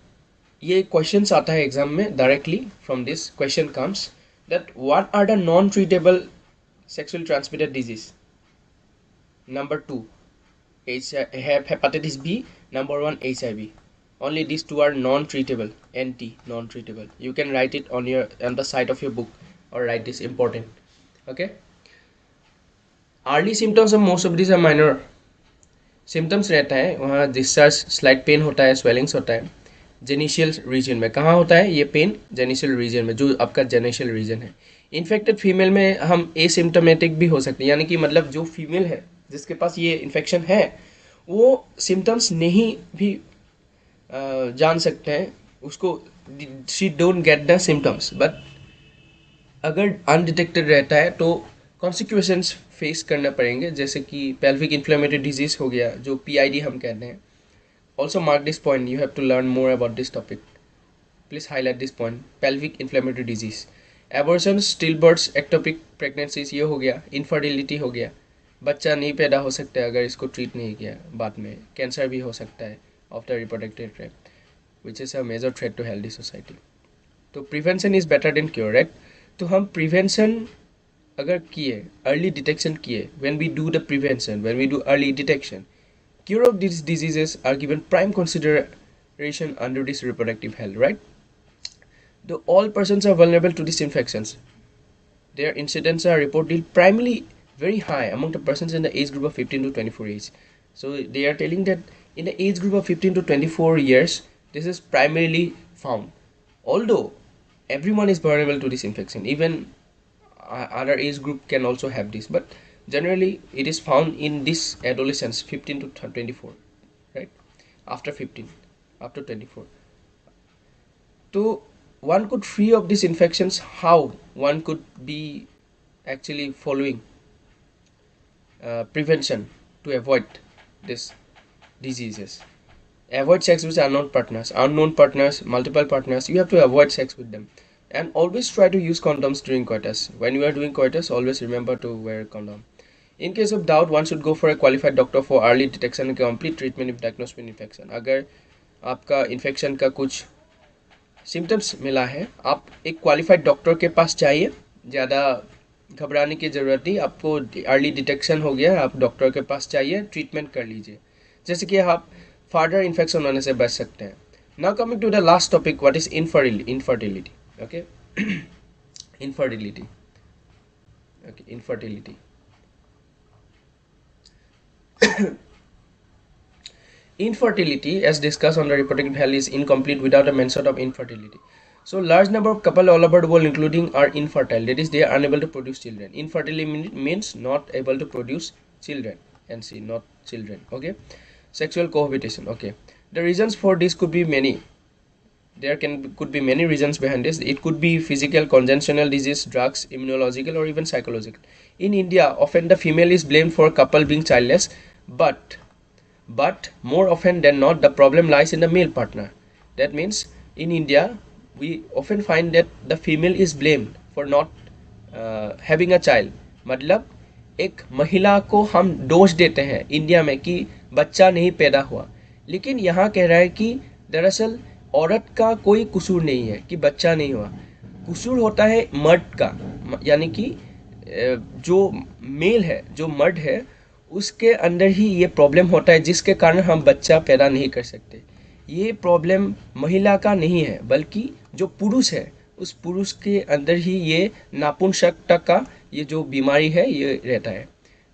Speaker 1: ये क्वेश्चंस आता है एग्जाम में directly. From this question comes that what are the non treatable sexually transmitted disease. Number 2, hepatitis B. Number 1, HIV. Only these two are non-treatable. NT, non-treatable. You can write it on the side of your book, or write this important. Okay. Early symptoms of most of these are minor. Symptoms रहता है वहाँ discharge, slight pen होता है, swellings होता है. जेनिशियल reason में कहाँ होता है ये पेन? जेनिशियल रीजन में, जो आपका जेनिशियल रीजन है. इन्फेक्टेड फीमेल में हम एसिम्टोमेटिक भी हो सकते हैं, यानी कि मतलब जो फीमेल है जिसके पास ये इन्फेक्शन है वो सिम्टम्स नहीं भी जान सकते हैं उसको. She don't get the symptoms, but अगर अनडिटेक्टेड रहता है तो कॉन्सिक्वेंसेस फेस करना पड़ेंगे, जैसे कि पेल्विक इन्फ्लेमेटरी डिजीज हो गया, जो PID हम कहते हैं. Also mark this point, you have to learn more about this topic. Please highlight this point, pelvic inflammatory disease. Abortion, still births, ectopic pregnancies, ये हो गया. इनफर्टिलिटी हो गया, बच्चा नहीं पैदा हो सकता है अगर इसको ट्रीट नहीं किया. बाद में कैंसर भी हो सकता है of the reproductive tract, which is a major threat to healthy society. तो prevention is better than cure, right. तो हम प्रिवेंशन अगर किए, अर्ली डिटेक्शन किए, when we do the prevention, when we do early detection, cure of these diseases are given prime consideration under this reproductive health, right? Though all persons are vulnerable to these infections, their incidence are reported primarily very high among the persons in the age group of 15 to 24 age. So they are telling that in the age group of 15 to 24 years, this is primarily found. Although everyone is vulnerable to this infection, even other age group can also have this, but generally it is found in this adolescents 15 to 24, right? After 15, after 24. So one could free of these infections. How one could be actually following prevention to avoid these diseases? Avoid sex with unknown partners, multiple partners. You have to avoid sex with them, and always try to use condoms during coitus. When you are doing coitus, always remember to wear condom. In case of doubt, one should go for a qualified doctor for early detection and complete treatment if diagnosed with infection. अगर आपका infection का कुछ symptoms मिला है, आप एक qualified doctor के पास जाइए. ज़्यादा घबराने की ज़रूरत नहीं. आपको अर्ली डिटेक्शन हो गया, आप डॉक्टर के पास जाइए, ट्रीटमेंट कर लीजिए, जैसे कि आप फर्दर इन्फेक्शन होने से बच सकते हैं. Now coming to the last topic, what is infertility. Okay, infertility. Okay, infertility. Infertility, as discussed on the reproductive health, is incomplete without a mention of infertility. So large number of couple all over the world including are infertile, that is they are unable to produce children. Infertility means not able to produce children, and see, not children. Okay, sexual cohabitation. Okay, the reasons for this could be many. There could be many reasons behind this. It could be physical, congenital disease, drugs, immunological, or even psychological. In India, often the female is blamed for a couple being childless, but more often than not the problem lies in the male partner. That means in India we often find that the female is blamed for not having a child. मतलब एक महिला को हम दोष देते हैं India में कि बच्चा नहीं पैदा हुआ, लेकिन यहाँ कह रहा है कि दरअसल औरत का कोई कसूर नहीं है कि बच्चा नहीं हुआ. कसूर होता है मर्द का, यानी कि जो मेल है, जो मर्द है, उसके अंदर ही ये प्रॉब्लम होता है जिसके कारण हम बच्चा पैदा नहीं कर सकते. ये प्रॉब्लम महिला का नहीं है, बल्कि जो पुरुष है उस पुरुष के अंदर ही ये नापुंसकता का ये जो बीमारी है ये रहता है.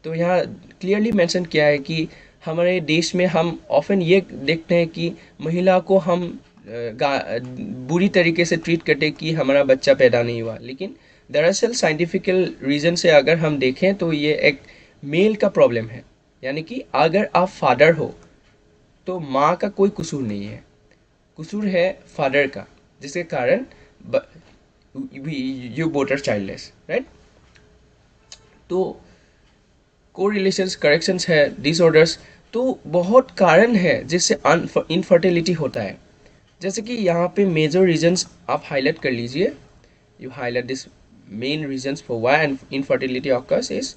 Speaker 1: तो यहाँ क्लियरली मेंशन किया है कि हमारे देश में हम ऑफन ये देखते हैं कि महिला को हम बुरी तरीके से ट्रीट करते कि हमारा बच्चा पैदा नहीं हुआ, लेकिन दरअसल साइंटिफिकल रीज़न से अगर हम देखें तो ये एक मेल का प्रॉब्लम है. यानी कि अगर आप फादर हो तो माँ का कोई कसूर नहीं है, कसूर है फादर का, जिसके कारण you both are childless, right. तो कोरिलेशंस, करेक्शंस है, डिसऑर्डर्स, तो बहुत कारण है जिससे इनफर्टिलिटी होता है. जैसे कि यहाँ पे मेजर रीजंस आप हाईलाइट कर लीजिए. You highlight this main reasons for why infertility occurs is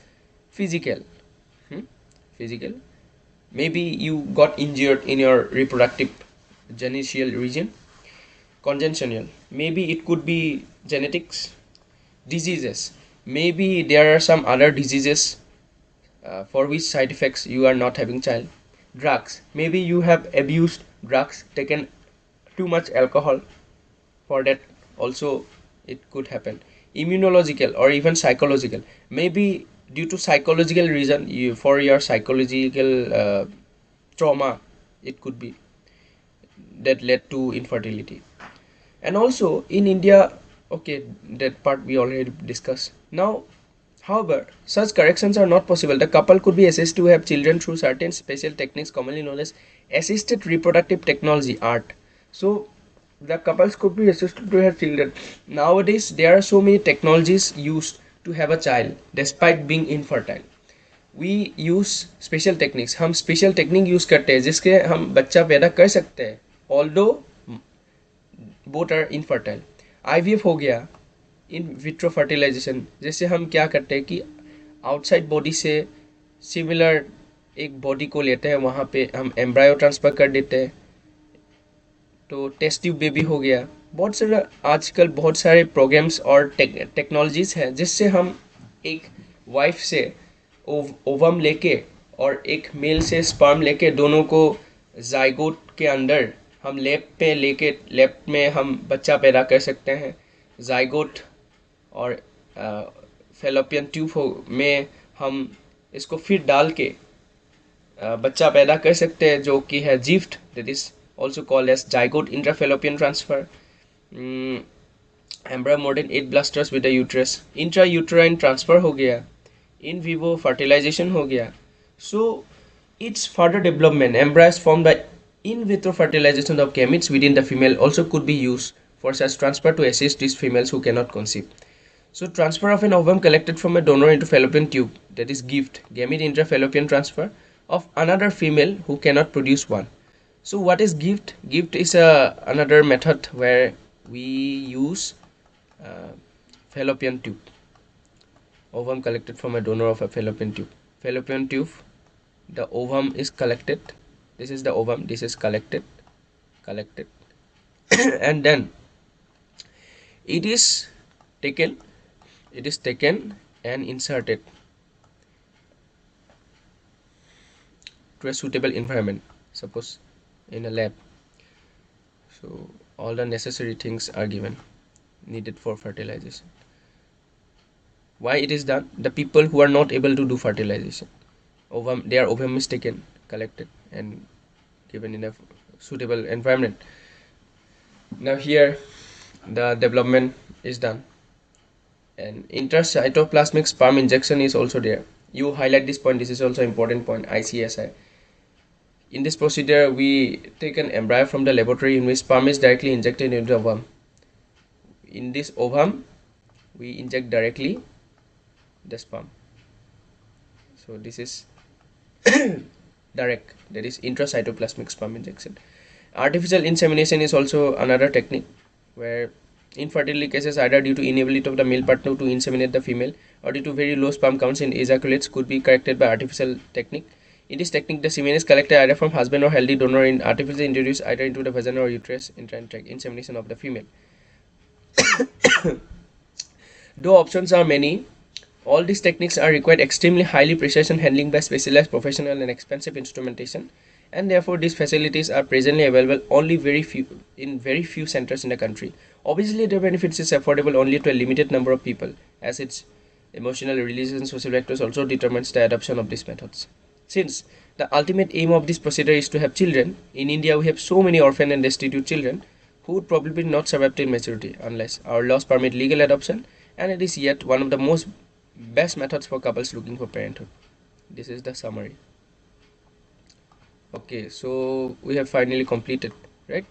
Speaker 1: physical. Physical, maybe you got injured in your reproductive genital region. Congenital, maybe it could be genetics. Diseases, maybe there are some other diseases for which side effects you are not having child. Drugs, maybe you have abused drugs, taken too much alcohol, for that also it could happen. Immunological or even psychological, maybe due to psychological reason, for your psychological trauma, it could be that led to infertility. And also in India, okay, that part we already discussed. Now, however, such corrections are not possible. The couple could be assessed to have children through certain special techniques commonly known as assisted reproductive technology, ART. So the couples could be assisted to have children. Nowadays there are so many technologies used to have a child despite being infertile. We use special techniques. हम special technique use करते हैं जिसके हम बच्चा पैदा कर सकते हैं, although both are infertile. IVF हो गया, इन विट्रो फर्टिलाइजेशन, जैसे हम क्या करते हैं कि आउटसाइड बॉडी से सिमिलर एक बॉडी को लेते हैं, वहाँ पे हम एम्ब्रायो ट्रांसफ़र कर देते हैं, तो टेस्ट ट्यूब बेबी हो गया. बहुत सारा आजकल बहुत सारे प्रोग्राम्स और टेक्नोलॉजीज हैं जिससे हम एक वाइफ से ओवम लेके और एक मेल से स्पर्म लेके दोनों को जाइगोट के अंदर हम लैब में हम बच्चा पैदा कर सकते हैं। जाइगोट और फेलोपियन ट्यूब में हम इसको फिर डाल के बच्चा पैदा कर सकते हैं जो कि है GIFT, that is also called as zygote intrafallopian transfer. Embryo more than 8 blasters with the uterus, intra uterine transfer हो गया, इन विवो फर्टिलाइजेशन हो गया। So its further development embryos formed by in vitro fertilization of gametes within the female also could be used for such transfer to assist these females who cannot conceive. So transfer of an ovum collected from a donor into fallopian tube, that is gift, gamete intrafallopian transfer of another female who cannot produce one. So what is gift? Gift is another method where we use uh, fallopian tube, ovum collected from a donor of a fallopian tube. Fallopian tube, the ovum is collected. This is the ovum. This is collected, and then it is taken. It is taken and inserted to a suitable environment, suppose in a lab. So all the necessary things are given needed for fertilization. Why it is done? The people who are not able to do fertilization, their ovum is taken, collected, and given in a suitable environment. Now here the development is done, and intracytoplasmic sperm injection is also there. You highlight this point. This is also important point, ICSI. In this procedure, we take an embryo from the laboratory in which sperm is directly injected into the ovum. In this ovum, we inject directly the sperm. So this is direct, that is intracytoplasmic sperm injection. Artificial insemination is also another technique where infertility cases, either due to inability of the male partner to inseminate the female or due to very low sperm counts in ejaculates, could be corrected by artificial technique. In this technique, the semen is collected either from husband or healthy donor and artificially introduced either into the vagina or uterus in insemination of the female. Though options are many, all these techniques are required extremely highly precision handling by specialized professional and expensive instrumentation, and therefore these facilities are presently available only very few centers in the country. Obviously, their benefits is affordable only to a limited number of people, as its emotional, religious, and social factors also determines the adoption of these methods. Since the ultimate aim of this procedure is to have children, in India we have so many orphan and destitute children who would probably not survive till maturity unless our laws permit legal adoption, and it is yet one of the most best methods for couples looking for parenthood. This is the summary. Okay, so we have finally completed, right?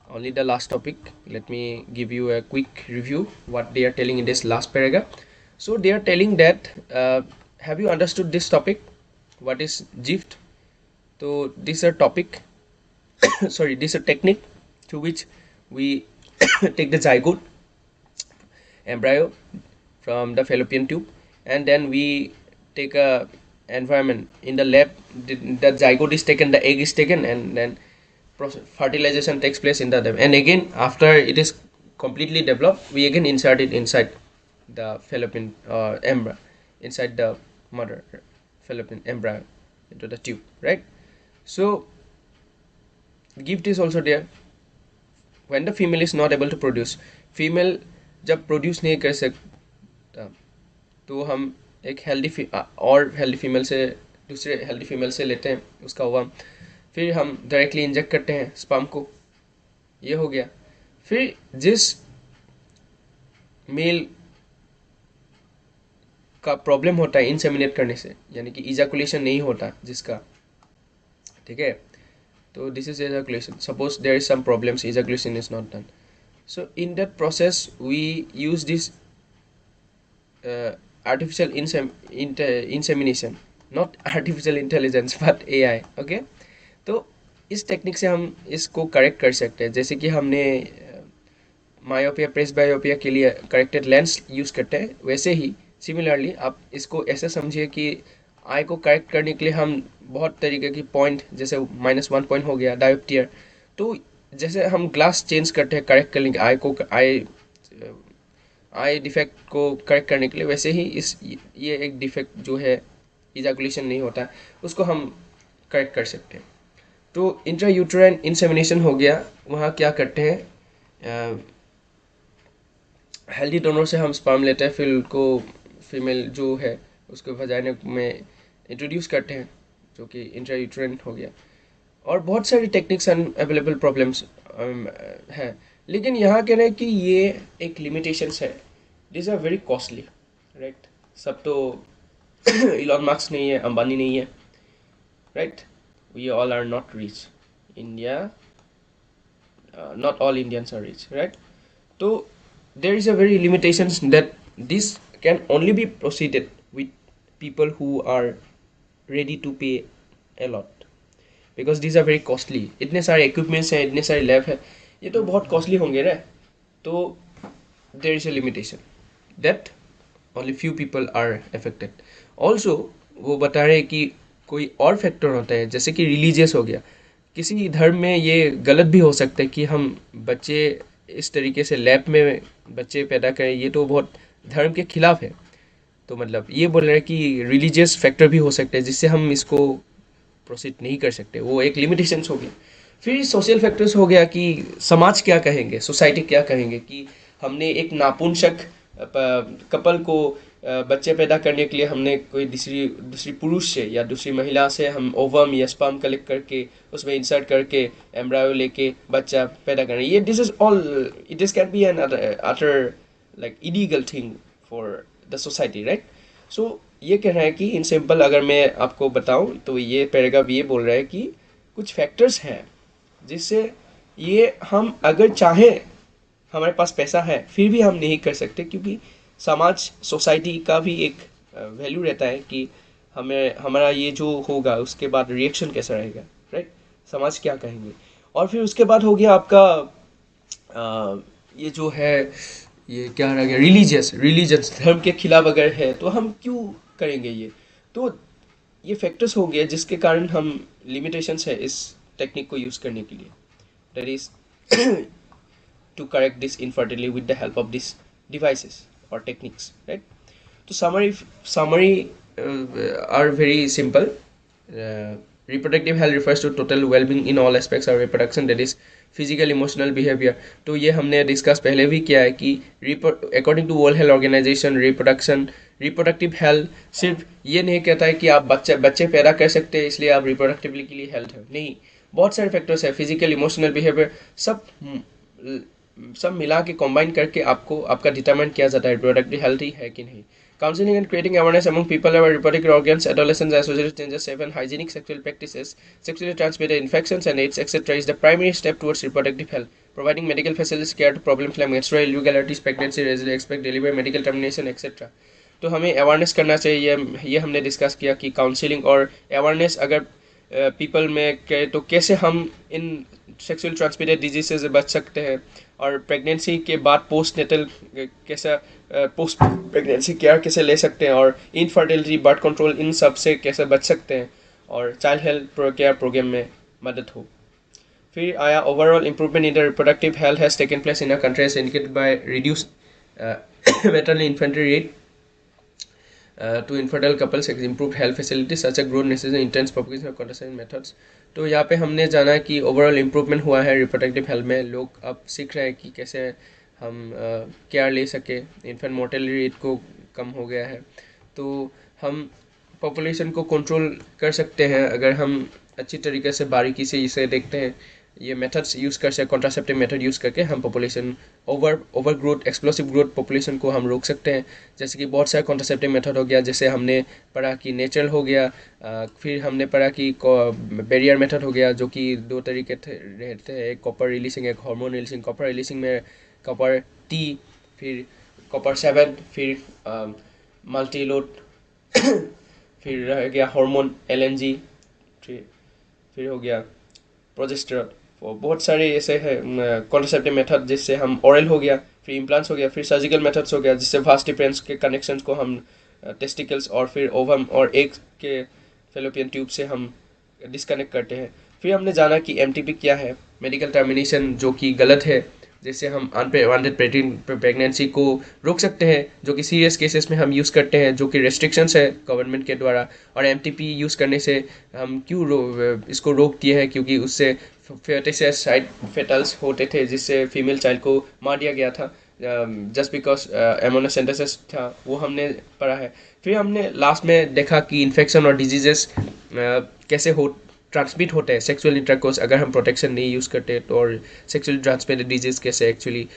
Speaker 1: Only the last topic. Let me give you a quick review what they are telling in this last paragraph. So they are telling that have you understood this topic? What is gift? So this is a topic sorry, this is a technique through which we take the zygote embryo from the fallopian tube, and then we take a environment in the lab. The zygote is taken, the egg is taken, and then fertilization takes place in the lab, and again after it is completely developed, we again insert it inside the fallopian embryo, inside the mother fallopian embryo into the tube, right? So gift is also there when the female is not able to produce. Female जब produce नहीं कर सकता तो हम एक healthy female से दूसरे healthy female से लेते हैं उसका ओवम, फिर हम डायरेक्टली इंजेक्ट करते हैं स्पर्म को, ये हो गया। फिर जिस मेल का प्रॉब्लम होता है इंसेमिनेट करने से, यानी कि इजैकुलेशन नहीं होता जिसका, ठीक है, तो this is ejaculation. Suppose there is some problems, ejaculation is not done. So in that process we use this artificial insemination, not artificial intelligence but AI. okay, तो इस टेक्निक से हम इसको करेक्ट कर सकते हैं। जैसे कि हमने मायोपिया प्रेसबायोपिया के लिए करेक्टेड लेंस यूज़ करते हैं, वैसे ही सिमिलरली आप इसको ऐसे समझिए कि आई को करेक्ट करने के लिए हम बहुत तरीके की पॉइंट, जैसे -1 पॉइंट हो गया डायोप्टियर, तो जैसे हम ग्लास चेंज करते हैं करेक्ट करने के आई डिफेक्ट को करेक्ट करने के लिए, वैसे ही ये एक डिफेक्ट जो है इजाकुलेशन नहीं होता है, उसको हम करेक्ट कर सकते हैं। तो इंट्रा यूट्राइन इंसेमिनेशन हो गया, वहाँ क्या करते हैं, हेल्दी डोनर से हम स्पर्म लेते हैं, फिर उनको फीमेल जो है उसको वजाइना में इंट्रोड्यूस करते हैं, जो कि इंट्रा यूट्राइन हो गया। और बहुत सारी टेक्निक्स एंड अवेलेबल प्रॉब्लम्स हैं, लेकिन यहाँ कह रहे हैं कि ये एक लिमिटेशंस है, this are very costly, right. सब तो इलॉन मस्क नहीं है, अंबानी नहीं है, right. We all are not rich, India, not all Indians are rich, right. तो there is a very limitations that this can only be proceeded with people who are ready to pay a lot, because these are very costly, इतने सारे equipments हैं, इतने सारे lab है, ये तो बहुत कॉस्टली होंगे ना। तो there is a limitation that only few people are affected. Also वो बता रहे हैं कि कोई और फैक्टर होता है, जैसे कि रिलीजियस हो गया, किसी धर्म में ये गलत भी हो सकता है कि हम बच्चे इस तरीके से लैब में बच्चे पैदा करें, ये तो बहुत धर्म के खिलाफ है। तो मतलब ये बोल रहे हैं कि रिलीजियस फैक्टर भी हो सकता है जिससे हम इसको प्रोसीड नहीं कर सकते, वो एक लिमिटेशंस हो गई। फिर सोशल फैक्टर्स हो गया कि समाज क्या कहेंगे, सोसाइटी क्या कहेंगे कि हमने एक नापुंसक कपल को बच्चे पैदा करने के लिए हमने कोई दूसरी दूसरी पुरुष से या दूसरी महिला से हम ओवम या स्पर्म कलेक्ट करके उसमें इंसर्ट करके एम्ब्रायो लेके बच्चा पैदा करना, ये this is all, this can be an utter like illegal thing for the society, right. So ये कह रहा है कि इन सिंपल अगर मैं आपको बताऊं तो ये पैराग्राफ ये बोल रहा है कि कुछ फैक्टर्स हैं जिससे ये हम अगर चाहें, हमारे पास पैसा है फिर भी हम नहीं कर सकते, क्योंकि समाज सोसाइटी का भी एक वैल्यू रहता है कि हमें हमारा ये जो होगा उसके बाद रिएक्शन कैसा रहेगा, राइट, समाज क्या कहेंगे। और फिर उसके बाद हो गया आपका ये जो है, ये क्या रह गया, रिलीजियस धर्म के खिलाफ अगर है तो हम क्यों करेंगे ये। तो ये फैक्टर्स हो गए जिसके कारण हम लिमिटेशंस है इस टेक्निक को यूज़ करने के लिए, that is to correct this infertility with the help of these devices or techniques, right. So summary are very simple. Reproductive health refers to total well-being in all aspects of reproduction, that is physical, emotional, behavior. तो ये हमने discuss पहले भी किया है कि according to world health organization reproductive health सिर्फ ये नहीं कहता है कि आप बच्चे पैदा कर सकते हैं इसलिए आप रिप्रोडक्टिवली के लिए हेल्थ है, नहीं, बहुत सारे फैक्टर्स है, फिजिकल, इमोशनल, बिहेवियर, सब मिला के कॉम्बाइन करके आपको आपका डिटरमाइन किया जाता है रिप्रोडक्टिव हेल्थी है कि नहीं। Counselling and creating awareness among people about reproductive organs, adolescence, associated changes, seven hygienic sexual practices, sexually transmitted infections and AIDS etcetera is the primary step towards reproductive health, providing medical facilities, care to problems like menstrual irregularities, pregnancy, रेजिल expect, delivery, medical termination etcetera. तो हमें awareness करना चाहिए, ये हमने discuss किया कि counselling और अवेयरनेस अगर पीपल में तो कैसे हम इन सेक्सुअल ट्रांसमिटेड डिजीज से बच सकते हैं, और प्रेगनेंसी के बाद पोस्ट नेटल कैसा पोस्ट प्रेगनेंसी केयर कैसे ले सकते हैं, और इनफर्टिलिटी, बर्थ कंट्रोल, इन सब से कैसे बच सकते हैं, और चाइल्ड हेल्थ केयर प्रोग्राम में मदद हो। फिर आया overall improvement in the reproductive health has taken place in a country as indicated by reduce maternal infantry rate to infertile couples, improved health facilities, such a growth necessary intense propagation of contraception methods. तो यहाँ पे हमने जाना कि overall improvement हुआ है reproductive health में, लोग अब सीख रहे हैं कि कैसे हम केयर ले सके, इन्फेंट मोर्टेलिटी रेट को कम हो गया है, तो हम पॉपुलेशन को कंट्रोल कर सकते हैं अगर हम अच्छी तरीके से बारीकी से इसे देखते हैं, ये मेथड्स यूज़ कर सकते, कॉन्ट्रासेप्टिव मेथड यूज़ करके हम population over growth, explosive growth population को हम रोक सकते हैं। जैसे कि बहुत सारे कॉन्ट्रासेप्टिव मेथड हो गया, जैसे हमने पढ़ा कि नेचुरल हो गया, फिर हमने पढ़ा कि बैरियर मेथड हो गया, जो कि दो तरीके रहते हैं, एक कॉपर रिलीजिंग, एक हार्मोन रिलीजिंग। कॉपर रिलीजिंग में कॉपर टी, फिर कॉपर 7, फिर मल्टीलोड फिर रह गया हार्मोन LNG, फिर हो गया प्रोजेस्टेरॉन। बहुत सारे ऐसे है कॉन्ट्रासेप्टिव मेथड, जिससे हम ऑरल हो गया, फिर इम्प्लांट्स हो गया, फिर सर्जिकल मेथड्स हो गया, जिससे वास्ट डिफरेंस के कनेक्शंस को हम टेस्टिकल्स और फिर ओवम और एग के फेलोपियन ट्यूब से हम डिस्कनेक्ट करते हैं। फिर हमने जाना कि MTP क्या है, मेडिकल टर्मिनेशन जो कि गलत है, जिससे हम अनवांटेड प्रेगनेंसी को रोक सकते हैं, जो कि सीरियस केसेस में हम यूज़ करते हैं, जो कि रेस्ट्रिक्शंस है गवर्नमेंट के द्वारा। और एमटीपी यूज़ करने से हम क्यों इसको रोक दिए हैं, क्योंकि उससे फेटिसाइड साइड फेटल्स होते थे, जिससे फीमेल चाइल्ड को मार दिया गया था जस्ट बिकॉज एमोनोसेंटेसिस था, वो हमने पढ़ा है। फिर हमने लास्ट में देखा कि इन्फेक्शन और डिजीजेस कैसे हो ट्रांसमिट होते हैं सेक्सुअल इंटरकोर्स अगर हम प्रोटेक्शन नहीं यूज़ करते तो, और सेक्सुअली ट्रांसमिटेड डिजीज़ कैसे एक्चुअली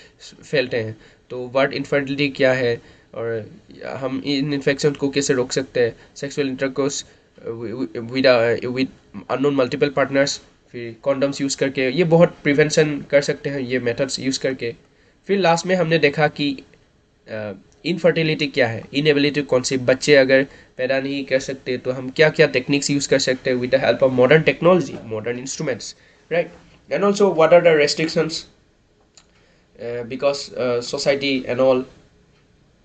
Speaker 1: फैलते हैं। तो वर्ड इनफर्टिलिटी क्या है और हम इन इन्फेक्शन को कैसे रोक सकते हैं, sexual intercourse with unknown multiple partners, फिर कॉन्डम्स यूज़ करके ये बहुत प्रिवेंशन कर सकते हैं ये मेथड्स यूज़ करके। फिर लास्ट में हमने देखा कि इनफर्टिलिटी क्या है, इनएबिलिटी कौन सी, बच्चे अगर पैदा नहीं कर सकते तो हम क्या क्या टेक्निक्स यूज़ कर सकते हैं with the help of modern technology, modern instruments, right. And also what are the restrictions because society and all.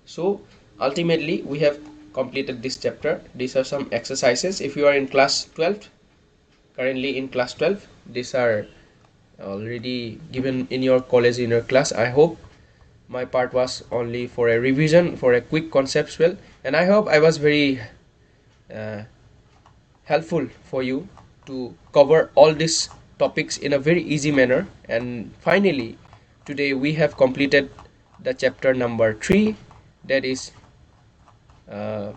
Speaker 1: So ultimately we have completed this chapter. These are some exercises. If you are in class 12, currently in class 12, these are already given in your college, in your class. I hope my part was only for a revision, for a quick conceptual, and I hope I was very uh, helpful for you to cover all these topics in a very easy manner. And finally, today we have completed the chapter number 3, that is uh,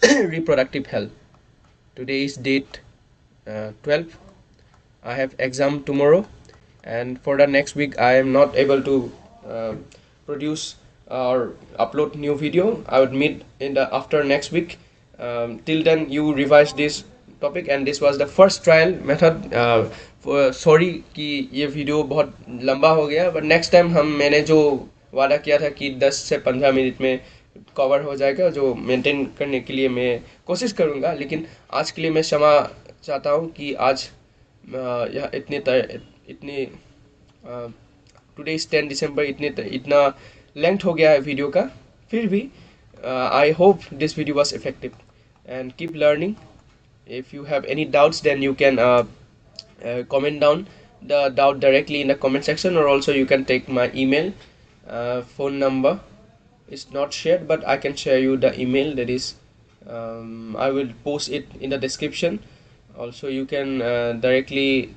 Speaker 1: reproductive health. Today is date 12. I have exam tomorrow, and for the next week I am not able to produce or upload new video. I would meet in the after next week. Till then you revise this topic, and this was the first trial method. Sorry कि ये video बहुत लंबा हो गया, but next time मैंने जो वादा किया था कि 10 से 15 मिनट में कवर हो जाएगा, जो मेंटेन करने के लिए मैं कोशिश करूँगा। लेकिन आज के लिए मैं क्षमा चाहता हूँ कि आज यह इतनी टुडे इज 10 दिसंबर, इतना लेंथ हो गया है वीडियो का। फिर भी I hope this video was effective, and keep learning. if you have any doubts, then you can comment down the doubt directly in the comment section, or also you can take my email. Phone number is not shared, but I can share you the email, that is I will post it in the description. Also you can directly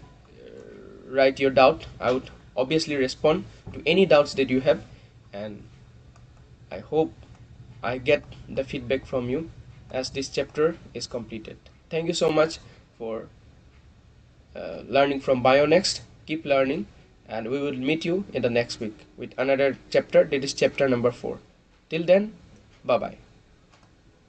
Speaker 1: write your doubt. I would obviously respond to any doubts that you have, and I hope I get the feedback from you as this chapter is completed. Thank you so much for learning from BioNext. Keep learning, and we will meet you in the next week with another chapter. That is chapter number 4. Till then, bye bye.